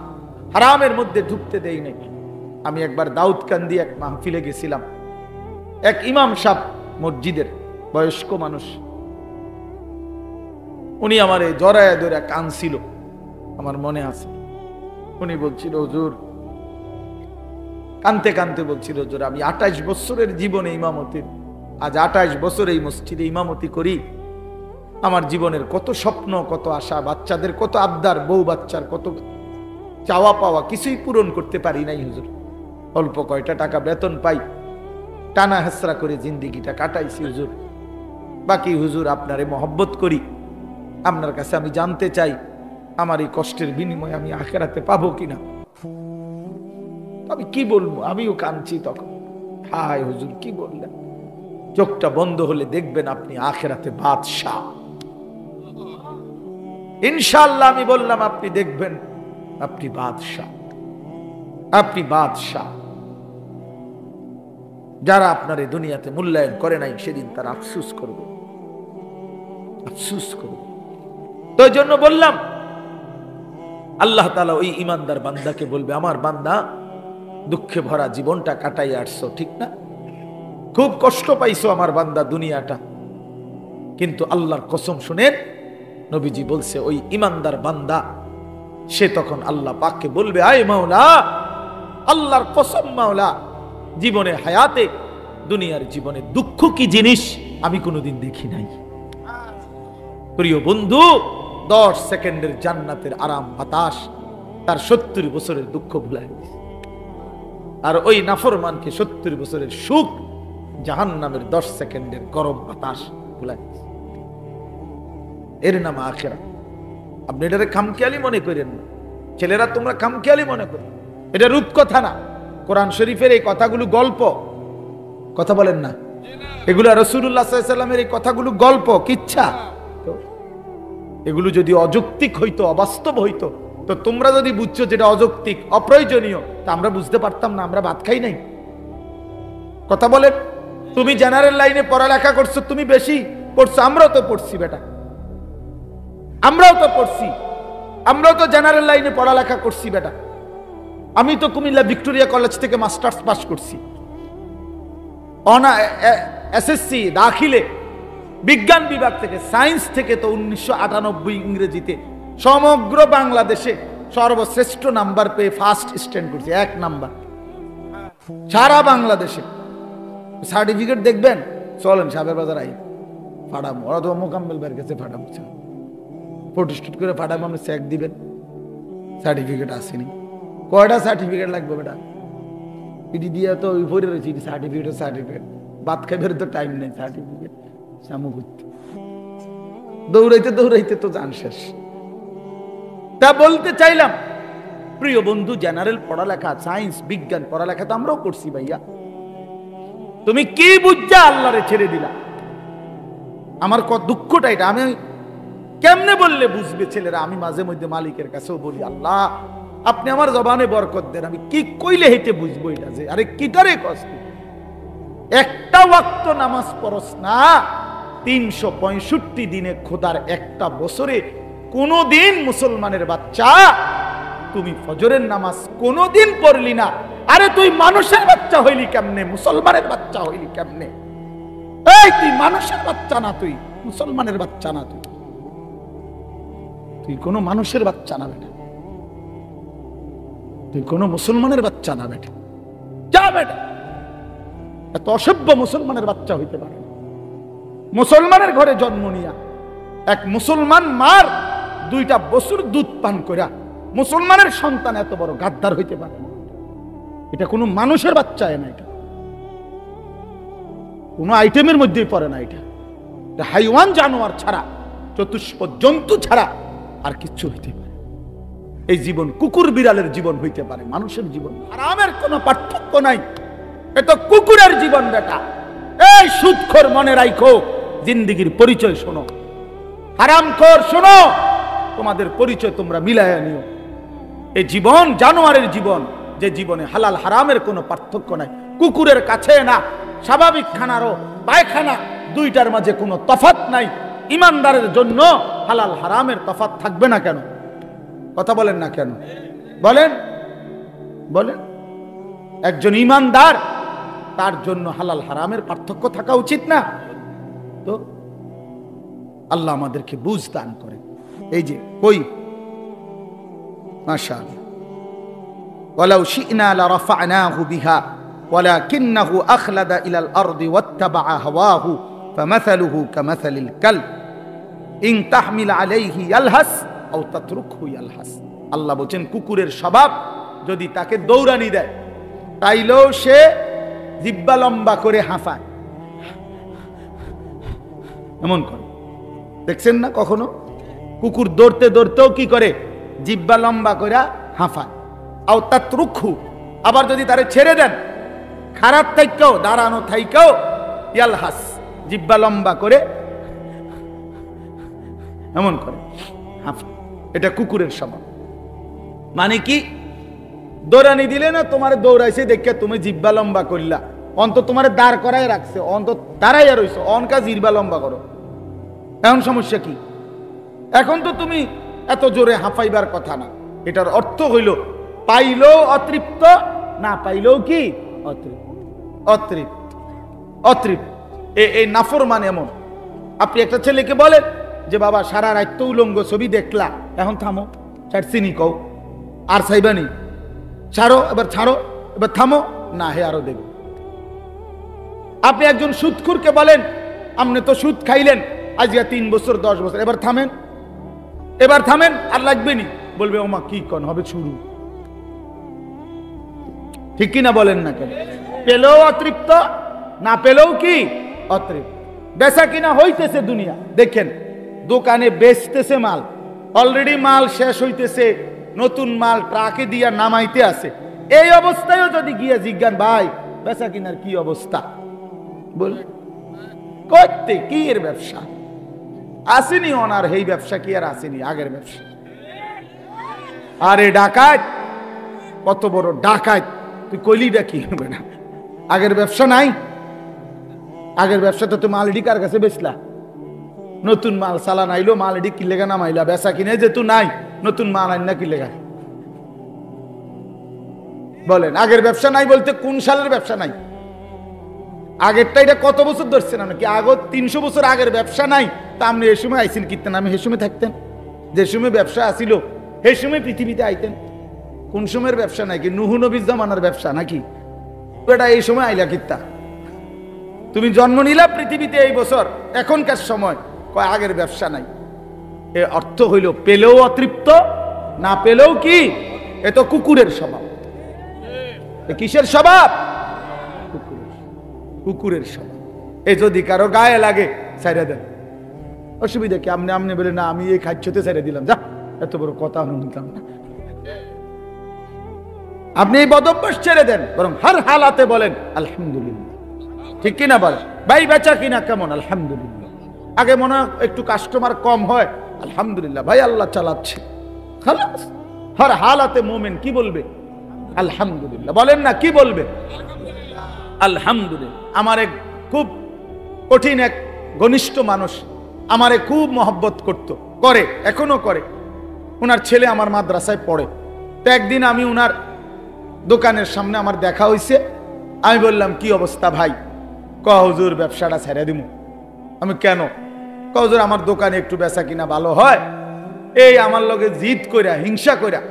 হারামের মধ্যে ঢুকতে দেই নাই। আমি একবার দাউদকান্দি এক মাহফিলে গেছিলাম, এক ইমাম সাহেব মসজিদের বয়স্ক মানুষ, উনি আমার এই জড়ায় ধরে কাঁদছিল, আমার মনে আছে। উনি বলছিল, হুজুর, কানতে কানতে বলছিল, হুজুর আমি 28 বছরের জীবনে ইমামতির, আজ 28 বছর এই মসজিদে ইমামতি করি, আমার জীবনের কত স্বপ্ন, কত আশা, বাচ্চাদের কত আবদার, বউ বাচ্চার কত চাওয়া পাওয়া, কিছুই পূরণ করতে পারি নাই হুজুর। অল্প কয়টা টাকা বেতন পাই, টানা হেসরা করে জিন্দিগিটা কাটাইছি হুজুর। বাকি হুজুর আপনারে মহব্বত করি, আপনার কাছে আমি জানতে চাই আমার এই কষ্টের বিনিময়ে আমি আখিরাতে পাবো কিনা। আমি কি বলবো, আমিও কাঁদছি তখন। হায় হুজুর কি বললেন, চোখটা বন্ধ হলে দেখবেন আপনি আখিরাতে বাদশাহ। ইনশাআল্লাহ আমি বললাম, আপনি দেখবেন আপনি বাদশাহ, আপনি বাদশাহ। যারা আপনার এই দুনিয়াতে মূল্যায়ন করে নাই, সেদিন তারা আফসুস করবে, আফসুস করবে। তো এই জন্য বললাম, আল্লাহ তাআলা ওই ইমানদার বান্দাকে বলবে, আমার বান্দা দুঃখে ভরা জীবনটা কাটাই আসছো, ঠিক না? খুব কষ্ট পাইছো আমার বান্দা দুনিয়াটা, কিন্তু আল্লাহর কসম শুনেন, নবীজি বলছে ওই ইমানদার বান্দা সে তখন আল্লাহ পাককে বলবে, আয় মাওলা, আল্লাহর কসম মাওলা, জীবনে হায়াতে, দুনিয়ার জীবনে দুঃখ কি জিনিস আমি কোনোদিন দেখি নাই। প্রিয় বন্ধু, 10 সেকেন্ডের জান্নাতের আরাম বাতাস তার 70 বছরের দুঃখ ভুলায় গেছে। আর ওই নাফরমানকে 70 বছরের সুখ জাহান্নামের 10 সেকেন্ডের গরম বাতাস ভুলায় গেছে। এর নাম আখিরাত। আপনি এটারে খামখেয়ালি মনে করেন না, ছেলেরা তোমরা খামখেয়ালি মনে করো, এটা রূপকথা না। কোরআন শরীফের এই কথাগুলো গল্প, কথা বলেন না, এগুলো রাসূলুল্লাহ সাল্লাল্লাহু আলাইহি ওয়াসাল্লামের এই কথাগুলো গল্প, কিচ্ছা। এগুলো যদি অযৌক্তিক হইতো, অবাস্তব হইতো, তো তোমরা যদি বুঝছো যেটা অযৌক্তিক, অপ্রয়োজনীয়, তা আমরা বুঝতে পারতাম না, আমরা ভাত খাই নাই। কথা বলেন, তুমি জেনারেল লাইনে পড়ালেখা করছো, তুমি বেশি পড়ছো, আমরাও তো পড়ছি বেটা, আমরাও তো পড়ছি, আমরাও তো জেনারেল লাইনে পড়ালেখা করছি বেটা। আমি তো কুমিল্লা ভিক্টোরিয়া কলেজ থেকে মাস্টার্স পাস করছি, এসএসসি দাখিলে বিজ্ঞান বিভাগ থেকে, সায়েন্স থেকে তো 1998 ইংরেজিতে সমগ্র বাংলাদেশে সর্বশ্রেষ্ঠ নাম্বার পেয়ে ফার্স্ট স্ট্যান্ড করছি, 1 নাম্বার সারা বাংলাদেশে। সার্টিফিকেট দেখবেন, চলেন সাবের বাজার আই ফাটাবো, ওরা তো মোকাম্মেল বের কাছে ফাটাবো, ফটোস্টুট করে ফাটাবো, আপনি চেক দিবেন, সার্টিফিকেট আসেনি। কয়টা সার্টিফিকেট লাগবে বেটা, পিটি দিয়ে তো ওই পরে রয়েছে সার্টিফিকেট, সার্টিফিকেট ভাত খাইবার তো টাইম নেই, সার্টিফিকেট সামু করতে, দৌড়াইতে দৌড়াইতে তো জান শেষ। তা বলতে চাইলাম, প্রিয় বন্ধু, জেনারেল পড়ালেখা, সায়েন্স বিজ্ঞান পড়ালেখা তো আমরাও করছি ভাইয়া। তুমি কি বুঝছা আল্লাহরে ছেড়ে দিলা? আমার দুঃখটা এটা, আমি কেমনে বললে বুঝবে ছেলেরা? আমি মাঝে মধ্যে মালিকের কাছেও বলি, আল্লাহ আপনি আমার জবানে বরকত দেন, আমি কি কইলে হেঁটে বুঝবো এটা যে আরে কিটারে কষ্ট। একটা ওয়াক্ত নামাজ পড়স না, 365 দিনে খোদার একটা বছরে কোনদিন মুসলমানের বাচ্চা তুমি ফজরের নামাজ কোনদিন পড়লি না। আরে তুই মানুষের বাচ্চা হইলি কেমনে, মুসলমানের বাচ্চা হইলি কেমনে? এই তুই মানুষের বাচ্চা না, তুই মুসলমানের বাচ্চা না, তুই কোন মানুষের বাচ্চা না বেটা, তুই কোন মুসলমানের বাচ্চা না বেটা। যা বেটা, এত অসভ্য মুসলমানের বাচ্চা হইতে পারে। মুসলমানের ঘরে জন্ম নিয়া এক মুসলমান মার 2টা বছর দুধ পান কইরা মুসলমানের সন্তান এত বড় গাদ্দার হইতে পারে না। এটা কোনো মানুষের বাচ্চা না, এটা কোনো আইটেমের মধ্যেই পড়ে না। এটা হাইওয়ান জানোয়ার ছাড়া, চতুষ্প জন্তু ছাড়া আর কিচ্ছু হইতে পারে। এই জীবন কুকুর বিড়ালের জীবন হইতে পারে, মানুষের জীবন হারামের কোনো পার্থক্য নাই। এটা কুকুরের জীবন বেটা। এই সুদখোর মনে রাখো, জিন্দেগির পরিচয় শোনো, হারামখোর শোনো, তোমাদের পরিচয় তোমরা মিলাইয়া নিও। এই জীবন জানোয়ারের জীবন, যে জীবনে হালাল হারামের কোনো পার্থক্য নাই। কুকুরের কাছে না, স্বাভাবিক খানারও পায়খানা, 2টার মাঝে কোনো তফাৎ নাই। ইমানদারের জন্য হালাল হারামের তফাৎ থাকবে না কেন? কথা বলেন না কেন? বলেন বলেন। একজন ইমানদার, তার জন্য হালাল হারামের পার্থক্য থাকা উচিত না? তো আল্লাহ আমাদেরকে বুঝ দান করে। এই যে কই মাশাআল্লাহ, ওয়ালাউ শি'না লারাফা'নাহু বিহা ওয়ালাকিন্নাহু আখলাদা ইলাল আরদি ওয়াত্তাবা'a হাওয়াহু ফামাসালুহু কামাসালিল কালব ইন তাহমিল আলাইহি ইয়ালহাস আও তাতরুকহু ইয়ালহাস। আল্লাহ বলেন কুকুরের স্বভাব, যদি তাকে দৌড়ানি দেয় তাইলেও সে জিহ্বা লম্বা করে হাঁফায়, এমন করে। দেখছেন না কখনো কুকুর দৌড়তে দৌড়তেও কি করে? জিহ্বা লম্বা করে হাঁফায়। আও তাতরুকহু, আবার যদি তারে ছেড়ে দেন, খারাপ থাইকেও দাঁড়ানো থাইকেও ইয়ালহাস, জিহ্বা লম্বা করে এমন করে হাঁফায়। এটা কুকুরের স্বভাব। মানে কি? দৌড়ানি দিলে না, তোমার দৌড়াইছে দেখে তুমি জিহ্বা লম্বা করলা, অন্ত তোমার দাঁড় করাই রাখছে, অন্ত দাঁড়াইয়া রইছো, অনকা জিহ্বা লম্বা করো। এখন সমস্যা কি? এখন তো তুমি এত জোরে হাঁফাইবার কথা না। এটার অর্থ হইল পাইলেও অতৃপ্ত, না পাইলেও কি অতৃপ্ত, অতৃপ্ত অতৃপ্ত। এই নাফরমান এমন। আপনি একটা ছেলেকে বলেন যে বাবা সারা রাত তো উলঙ্গ ছবি দেখলা, এখন থামো, চিনি কও, আর চাইবানি, ছাড়ো, এবার ছাড়ো, এবার থামো, না হে আরো দেখো। আপনি একজন সুদখোরকে বলেন আপনি তো সুদ খাইলেন আজকে 3 বছর 10 বছর, এবার থামেন, এবার থামেন, আর লাগবে নি, বলবে ওমা কি কোন হবে শুরু। ঠিক কিনা বলেন না কেন? পেলেও অতৃপ্ত, না পেলেও কি অতৃপ্ত। বেচা কিনা হইতেছে দুনিয়া, দেখেন দোকানে বেচতেছে মাল, অলরেডি মাল শেষ হইতেছে, নতুন মাল ট্রাকে দিয়া নামাইতে আছে। এই অবস্থায়ও যদি গিয়ে জিজ্ঞান ভাই বেচা কিনার কি অবস্থা, বল করতে কি এর ব্যবসা আসেনি, ওনার এই ব্যবসা কি আর আসেনি আগের ব্যবসা। আরে ডাকাত, কত বড় ডাকাত, তুই কইলিটা কি হবে না? আগের ব্যবসা নাই? আগের ব্যবসা তো তুমি মালডি কার কাছে বেচলা, নতুন মাল চালান আইলো, মালডি কি লেগা নামাইলা, বেচা কিনে যেহেতু নাই, নতুন মাল আইন না কি লেগা? বলেন আগের ব্যবসা নাই বলতে কোন সালের ব্যবসা নাই? আগেরটা এটা কত বছর ধরছেন নাকি? আগে 300 বছর আগের ব্যবসা নাই, তা আপনি এ সময় আইসেন কীর্তেন, আমি সে সময় থাকতেন, যে সময় ব্যবসা আসিল সেই সময় পৃথিবীতে আইতেন। কোন সময়ের ব্যবসা নাই? কি নুহু নবীর জামানার ব্যবসা নাকি? এটা এই সময় আইলা কীর্তা? তুমি জন্ম নিলা পৃথিবীতে এই বছর, এখনকার সময় কয় আগের ব্যবসা নাই। এর অর্থ হইল পেলেও অতৃপ্ত, না পেলেও কি? এ তো কুকুরের স্বভাব। কিসের স্বভাব? কুকুরের স্বভাব। এ যদি কারো গায়ে লাগে ছাইড়া দেন, অসুবিধা কি? আপনি আপনি বলে না আমি এই খাচ্ছতে ছাইড়া দিলাম, যা, এত বড় কথা শুনতাম না। আপনি এই বদভ্যাস ছেড়ে দেন, বরং হর হালাতে বলেন আলহামদুলিল্লাহ। ঠিক কিনা বলেন? ভাই বেচা কিনা কেমন? আলহামদুলিল্লাহ। আগে মনে হয় একটু কাস্টমার কম হয়, আলহামদুলিল্লাহ ভাই, আল্লাহ চালাচ্ছে, খালাস। হর হালাতে মোমেন কি বলবে? আলহামদুলিল্লাহ। বলেন না, কি বলবে? আলহামদুলিল্লাহ। আমার এক খুব কঠিন এক ঘনিষ্ঠ মানুষ আমারে খুব মহব্বত করত, করে, এখনো করে। ওনার ছেলে আমার মাদ্রাসায় পড়ে। তো একদিন আমি ওনার দোকানের সামনে আমার দেখা হইছে। আমি বললাম, কি অবস্থা ভাই? হুজুর ব্যবসাটা ছেড়ে দিব। আমি কেন? হুজুর আমার দোকানে একটু বেচা কিনা ভালো হয়, এই আমার লগে জিদ কইরা, হিংসা কইরা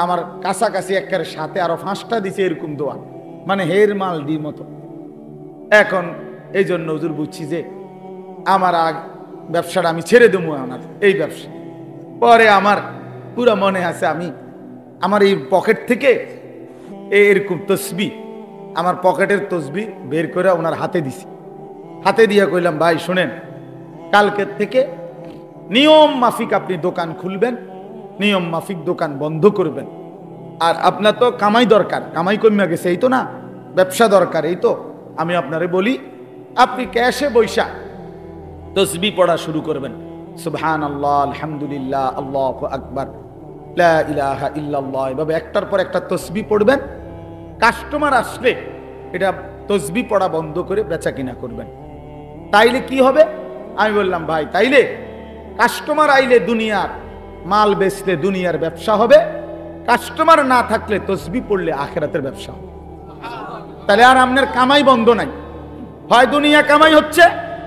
আমার কাছাকাছি একের সাথে আরো 5টা দিছে, এরকম দোয়া, মানে হের মাল দি মতো। এখন এই জন্য হুজুর বুঝছি যে আমার ব্যবসাটা আমি ছেড়ে দেবো, আমার এই ব্যবসা। পরে আমার পুরো মনে আছে, আমি আমার এই পকেট থেকে এরকম তসবি, আমার পকেটের তসবি বের করে ওনার হাতে দিছি। হাতে দিয়ে কইলাম, ভাই শোনেন, কালকের থেকে নিয়ম মাফিক আপনি দোকান খুলবেন, নিয়ম মাফিক দোকান বন্ধ করবেন। আর আপনার তো কামাই দরকার, কামাই কমে গেছে, এই তো না, ব্যবসা দরকার, এই তো। আমি আপনারে বলি, আপনি ক্যাশে বৈশা তসবি পড়া শুরু করবেন। সুবহানাল্লাহ, আলহামদুলিল্লাহ, আল্লাহু আকবার, লা ইলাহা ইল্লাল্লাহ, এভাবে একটার পর একটা তসবি পড়বেন। কাস্টমার আসলে এটা তসবি পড়া বন্ধ করে বেচা কিনা করবেন। তাইলে কি হবে? আমি বললাম, ভাই তাইলে কাস্টমার আইলে দুনিয়ার মাল বেচলে দুনিয়ার ব্যবসা হবে, কাস্টমার না থাকলে তসবি পড়লে আখিরাতের ব্যবসা হবে। তাহলে আর আপনার কামাই বন্ধ নাই, হয় দুনিয়া কামাই হচ্ছে,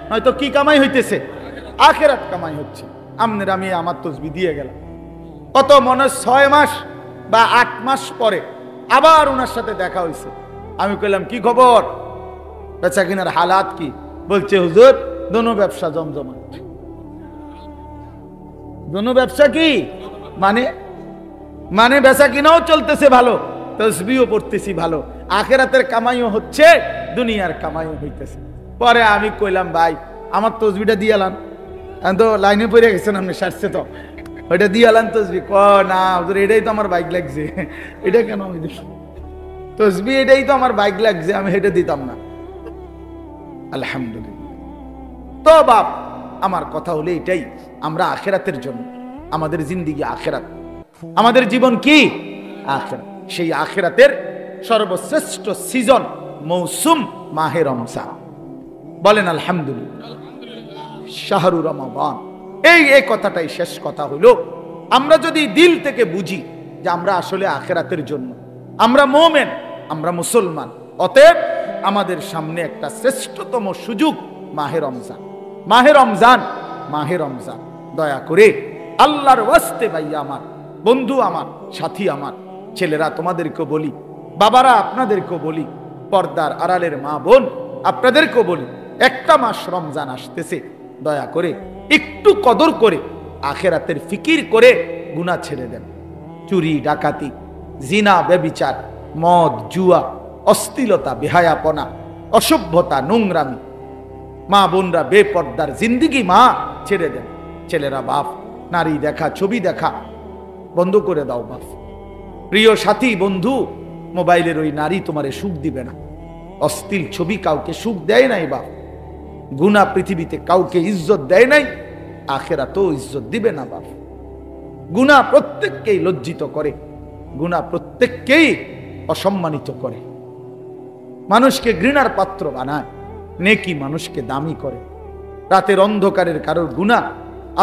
হয়তো কি কামাই হইতেছে? আখিরাত কামাই হচ্ছে। আপনার আমি আমার তসবি দিয়ে গেলাম। কত মনে 6 মাস বা 8 মাস পরে আবার ওনার সাথে দেখা হয়েছে। আমি কইলাম, কি খবর, বেচা কিনার হালাত কি? বলছে, হুজুর দোনো ব্যবসা জমজমা। দোনো ব্যবসা কি মানে? মানে বেচা কিনাও চলতেছে ভালো, তসবিও পড়তেছি ভালো, আখিরাতের কামাইও হচ্ছে, দুনিয়ার কামাইও হইতেছে। পরে আমি কইলাম, ভাই আমার তসবিটা দিয়ে আলান। আমি তো লাইনে পড়ে গেছেন, আপনি সারছে তো, ওইটা দিয়ে আলান তসবি। না হুজুর, এটাই তো আমার বাইক লাগছে। এটা কেন আমি দিই? তসবি এটাই তো আমার বাইক লাগছে, আমি এটা দিতাম না। আলহামদুলিল্লাহ। তো বাপ, আমার কথা হলো এটাই, আমরা আখিরাতের জন্য, আমাদের জিন্দেগি আখিরাত, আমাদের জীবন কি আখিরাত। সেই আখিরাতের সর্বশ্রেষ্ঠ সিজন, মৌসুম মাহে রমজান। বলেন আলহামদুলিল্লাহ, শাহরু রমাদান। এই কথাটাই শেষ কথা হইল। আমরা যদি দিল থেকে বুঝি যে আমরা আসলে আখিরাতের জন্য, আমরা মুমিন, আমরা মুসলমান, অতএব আমাদের সামনে একটা শ্রেষ্ঠতম সুযোগ মাহে রমজান। মাহে রমজান, মাহে রমজান। দয়া করে আল্লাহর ওয়াস্তে ভাইয়া আমার, বন্ধু আমার, সাথী আমার, ছেলেরা তোমাদেরকে বলি, বাবারা আপনাদেরকে বলি, পর্দার আড়ালের মা বোন আপনাদেরকেও বলি, একটা মাস রমজান আসতেছে, দয়া করে একটু কদর করে আখিরাতের ফিকির করে গুনাহ ছেড়ে দেন। চুরি, ডাকাতি, জিনা, ব্যভিচার, মদ, জুয়া, অশ্লীলতা, বেহায়াপনা, অসভ্যতা, নোংরামি, মা বোনরা বেপর্দার জিন্দিগি মা ছেড়ে দেন। ছেলেরা বাপ, নারী দেখা, ছবি দেখা বন্ধ করে দাও বাপ। প্রিয় সাথী, বন্ধু, মোবাইলের ওই নারী তোমারে সুখ দিবে না। অশ্লীল ছবি কাউকে সুখ দেয় নাই বাপ। গুনাহ পৃথিবীতে কাউকে ইজ্জত দেয় নাই, আখিরাতেও ইজ্জত দিবে না বাপ। গুনাহ প্রত্যেককেই লজ্জিত করে, গুনাহ প্রত্যেককেই অসম্মানিত করে, মানুষকে ঘৃণার পাত্র বানায়, নেকি মানুষকে দামি করে। রাতের অন্ধকারের কারোর গুনাহ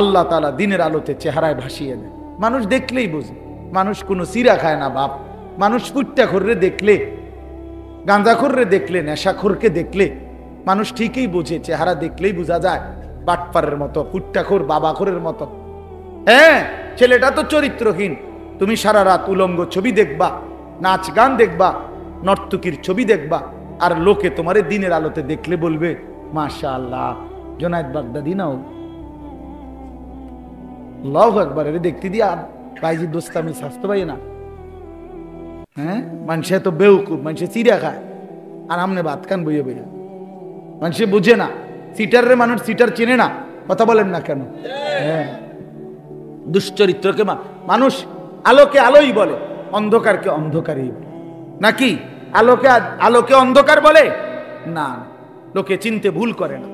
আল্লাহ তাআলা দিনের আলোতে চেহারায় ভাসিয়ে দেয়। মানুষ দেখলেই বোঝে। মানুষ কোনো সিরা খায় না বাপ। মানুষ ফুট্টাখোররে দেখলে, গাঁজাখোররে দেখলে, নেশাখোরকে দেখলে মানুষ ঠিকই বোঝে, চেহারা দেখলেই বোঝা যায় বাটপারের মতো, ফুট্টাখোর, বাবাখোরের মতো। হ্যাঁ, ছেলেটা তো চরিত্রহীন। তুমি সারা রাত উলঙ্গ ছবি দেখবা, নাচ গান দেখবা, নর্তকীর ছবি দেখবা, আর লোকে তোমারে দিনের আলোতে দেখলে বলবে, মাশাআল্লাহ, জোনায়েদ বাগদাদি নাও, আল্লাহু আকবার, এর দেখতে দিয়া ভাইজি দোস্তামি স্বাস্থ্য পাই না। হ্যাঁ, মানুষে তো বেউকুফ, মানুষে চিড়া খায়, আর আমনে ভাত খান বইয়ে বইয়ে। মানুষে বুঝে না, সিটারে মানুষ সিটার চেনে না। কথা বলেন না কেন? হ্যাঁ, দুশ্চরিত্রকে মানুষ আলোকে আলোই বলে, অন্ধকারকে অন্ধকারই বলে। নাকি আলোকে আলোকে অন্ধকার বলে না? লোকে চিনতে ভুল করে না,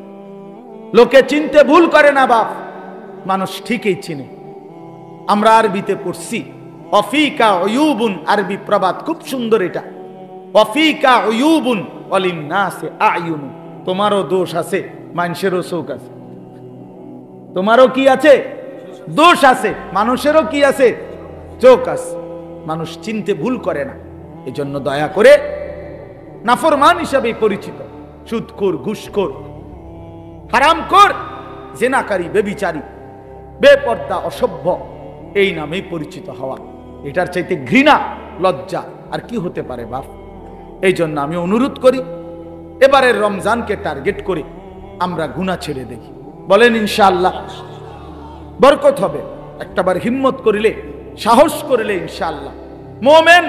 লোকে চিনতে ভুল করে না বাপ। মানুষ ঠিকই চিনে। আমরা আরবিতে পড়ছি ওয়াফিকা উয়ুবুন, আরবি প্রবাদ খুব সুন্দর এটা। ওয়াফিকা উয়ুবুন ওয়ালিন্নাসি আয়ুন, তোমারও দোষ আছে, মানুষেরও চোখ আছে। তোমারও কি আছে? দোষ আছে। মানুষেরও কি আছে? চোখ আছে। মানুষ চিনতে ভুল করে না। এজন্য দয়া করে নাফরমান হিসাবে পরিচিত সুদখোর, ঘুষখোর, হারামখোর, জেনাকারী, বেবিচারী, বেপর্দা, অসভ্য, এই নামেই পরিচিত হওয়া, এটার চাইতে ঘৃণা, লজ্জা আর কি হতে পারে বাপ? এই জন্য আমি অনুরোধ করি, এবারের রমজানকে টার্গেট করে আমরা গুনাহ ছেড়ে দেখি। বলেন ইনশাআল্লাহ বরকত হবে। একটাবার হিম্মত করিলে, সাহস করিলে ইনশাআল্লাহ। মোমেন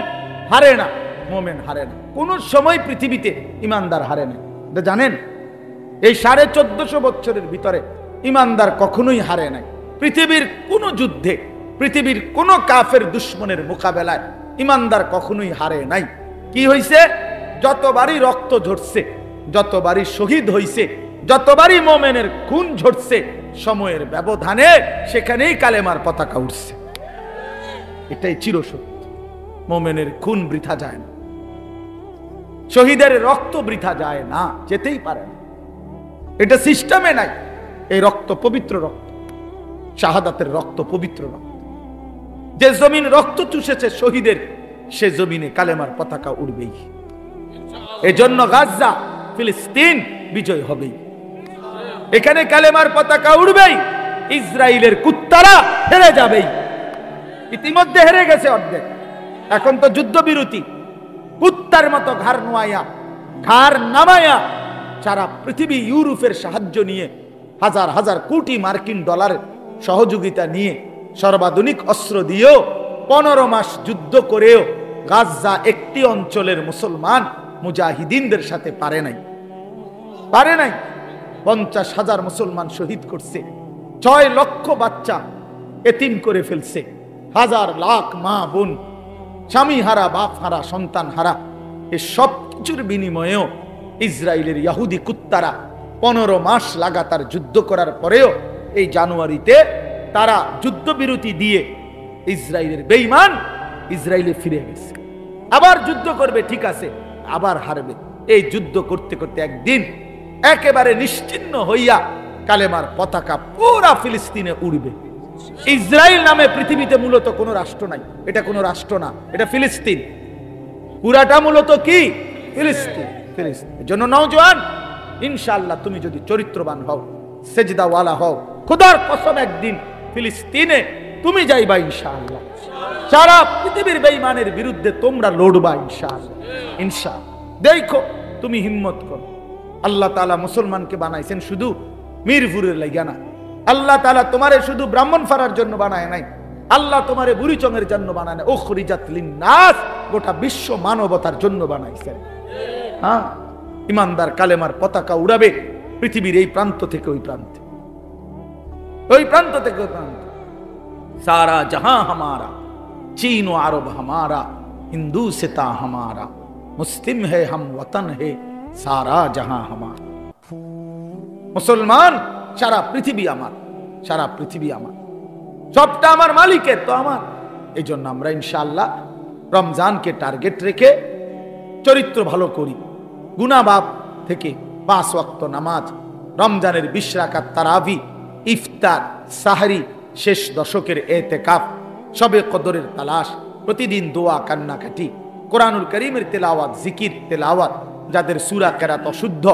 হারে না, মোমেন হারে না। কোন সময় পৃথিবীতে ইমানদার হারে না, এটা জানেন? এই 1450 বছরের ভিতরে ইমানদার কখনোই হারে নাই। পৃথিবীর কোন যুদ্ধে, পৃথিবীর কোন কাফের দুশ্মনের মোকাবেলায় ইমানদার কখনোই হারে নাই। কি হইছে? যতবারই রক্ত ঝরছে, যতবারই শহীদ হইছে, যতবারই মোমেনের খুন ঝরছে, সময়ের ব্যবধানে সেখানেই কালেমার পতাকা উঠছে। এটাই চিরসত্য। মোমেনের খুন বৃথা যায় না, শহীদের রক্ত বৃথা যায় না, যেতেই পারে না। এটা সিস্টেমে নাই। এই রক্ত পবিত্র রক্ত, শাহাদাতের রক্ত পবিত্র রক্ত। যে জমিন রক্ত চুষেছে শহীদের, সে জমিনে কালেমার পতাকা উড়বেই। এজন্য গাজা, ফিলিস্তিন বিজয় হবেই। এখানে কালেমার পতাকা উড়বেই। ইসরায়েলের কুত্তারা হেরে যাবেই। ইতিমধ্যে হেরে গেছে অর্ধেক। এখন তো যুদ্ধবিরতি। কুত্তার মতো ঘাড় নোয়াইয়া, ঘাড় নামাইয়া সারা পৃথিবী ইউরোপের সাহায্য নিয়ে, হাজার হাজার কোটি মার্কিন ডলার সহযোগিতা নিয়ে, সর্বাধুনিক অস্ত্র দিয়েও 15 মাস যুদ্ধ করেও গাজা একটি অঞ্চলের মুসলমান মুজাহিদিনদের সাথে পারে নাই। 50,000 মুসলমান শহীদ করছে। 6 লক্ষ বাচ্চা এতিম করে ফেলছে। হাজার লাখ মা বোন, স্বামী হারা, বাপ হারা, সন্তান হারা। এই সব কিছুর বিনিময়েও ইসরায়েলের ইহুদি কুত্তারা 15 মাস লাগাতার যুদ্ধ করার পরেও এই জানুয়ারিতে তারা যুদ্ধবিরতি দিয়ে, ইসরায়েলের বেঈমান ইসরায়েলে ফিরে গেছে। আবার যুদ্ধ করবে, ঠিক আছে, আবার হারবে। এই যুদ্ধ করতে করতে একদিন একেবারে নিশ্চিহ্ন হইয়া কালেমার পতাকা পুরা ফিলিস্তিনে উড়বে। ইসরায়েল নামে পৃথিবীতে মূলত কোনো রাষ্ট্র নাই। এটা কোনো রাষ্ট্র না, এটা ফিলিস্তিন। পুরাটা মূলত কি? ফিলিস্তিন। ফিলিস্তিন। জন্য নওজোয়ান, ইনশাআল্লাহ তুমি যদি চরিত্রবান হও, সেজদাওয়ালা হও, খোদার কসম একদিন ফিলিস্তিনে তুমি যাইবা ইনশাআল্লাহ। সারা পৃথিবীর বেঈমানের বিরুদ্ধে তোমরা লড়বা ইনশাআল্লাহ। ইনশাআল্লাহ। দেখো, তুমি হিম্মত করো। আল্লাহ তাআলা মুসলমানকে বানাইছেন শুধু মিরপুরের লাগা না। আল্লাহ তাআলা তোমারে শুধু ব্রাহ্মণপাড়ার জন্য বানায় নাই। আল্লাহ তোমারে বুড়িচংয়ের জন্য বানায় না, উখরিজাত লিন-নাস, গোটা বিশ্ব মানবতার জন্য বানাইছেন। হ্যাঁ, ইমানদার কালেমার পতাকা উড়াবে পৃথিবীর এই প্রান্ত থেকে ওই প্রান্তে, ওই প্রান্ত থেকে ওই প্রান্ত। সারা জাহাঁ হামারা, চীন ও আরব হামারা, হিন্দু সিতা হামারা, মুসলিম হে হাম ওয়াতন হে, সারা জাহাঁ হামারা। মুসলমান, সারা পৃথিবী আমার, সারা পৃথিবী আমার, সবটা আমার মালিকের, তো আমার। এই জন্য আমরা ইনশাআল্লাহ রমজানকে টার্গেট রেখে চরিত্র ভালো করি। গুনাহ বাপ থেকে 5 ওয়াক্ত নামাজ, রমজানের 20 রাকাত তারাবি, ইফতার, সাহরি, শেষ দশকের এতেকাফ, শবে কদরের তালাশ, প্রতিদিন দোয়া, কান্নাকাটি, কোরআনুল কারীমের তেলাওয়াত, জিকির, তেলাওয়াত। যাদের সূরা কেরাত অশুদ্ধ,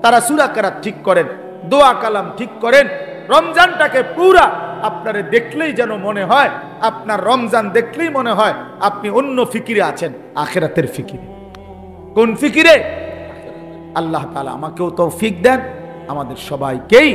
তারা সূরা কেরাত ঠিক করেন, দোয়া কালাম ঠিক করেন। রমজানটাকে পুরা আপনারে দেখলেই যেন মনে হয়, আপনার রমজান দেখলেই মনে হয় আপনি অন্য ফিকিরে আছেন, আখিরাতের ফিকিরে। কোন ফিকিরে? আল্লাহ তাআলা আমাকেও তৌফিক দেন, আমাদের সবাইকেই।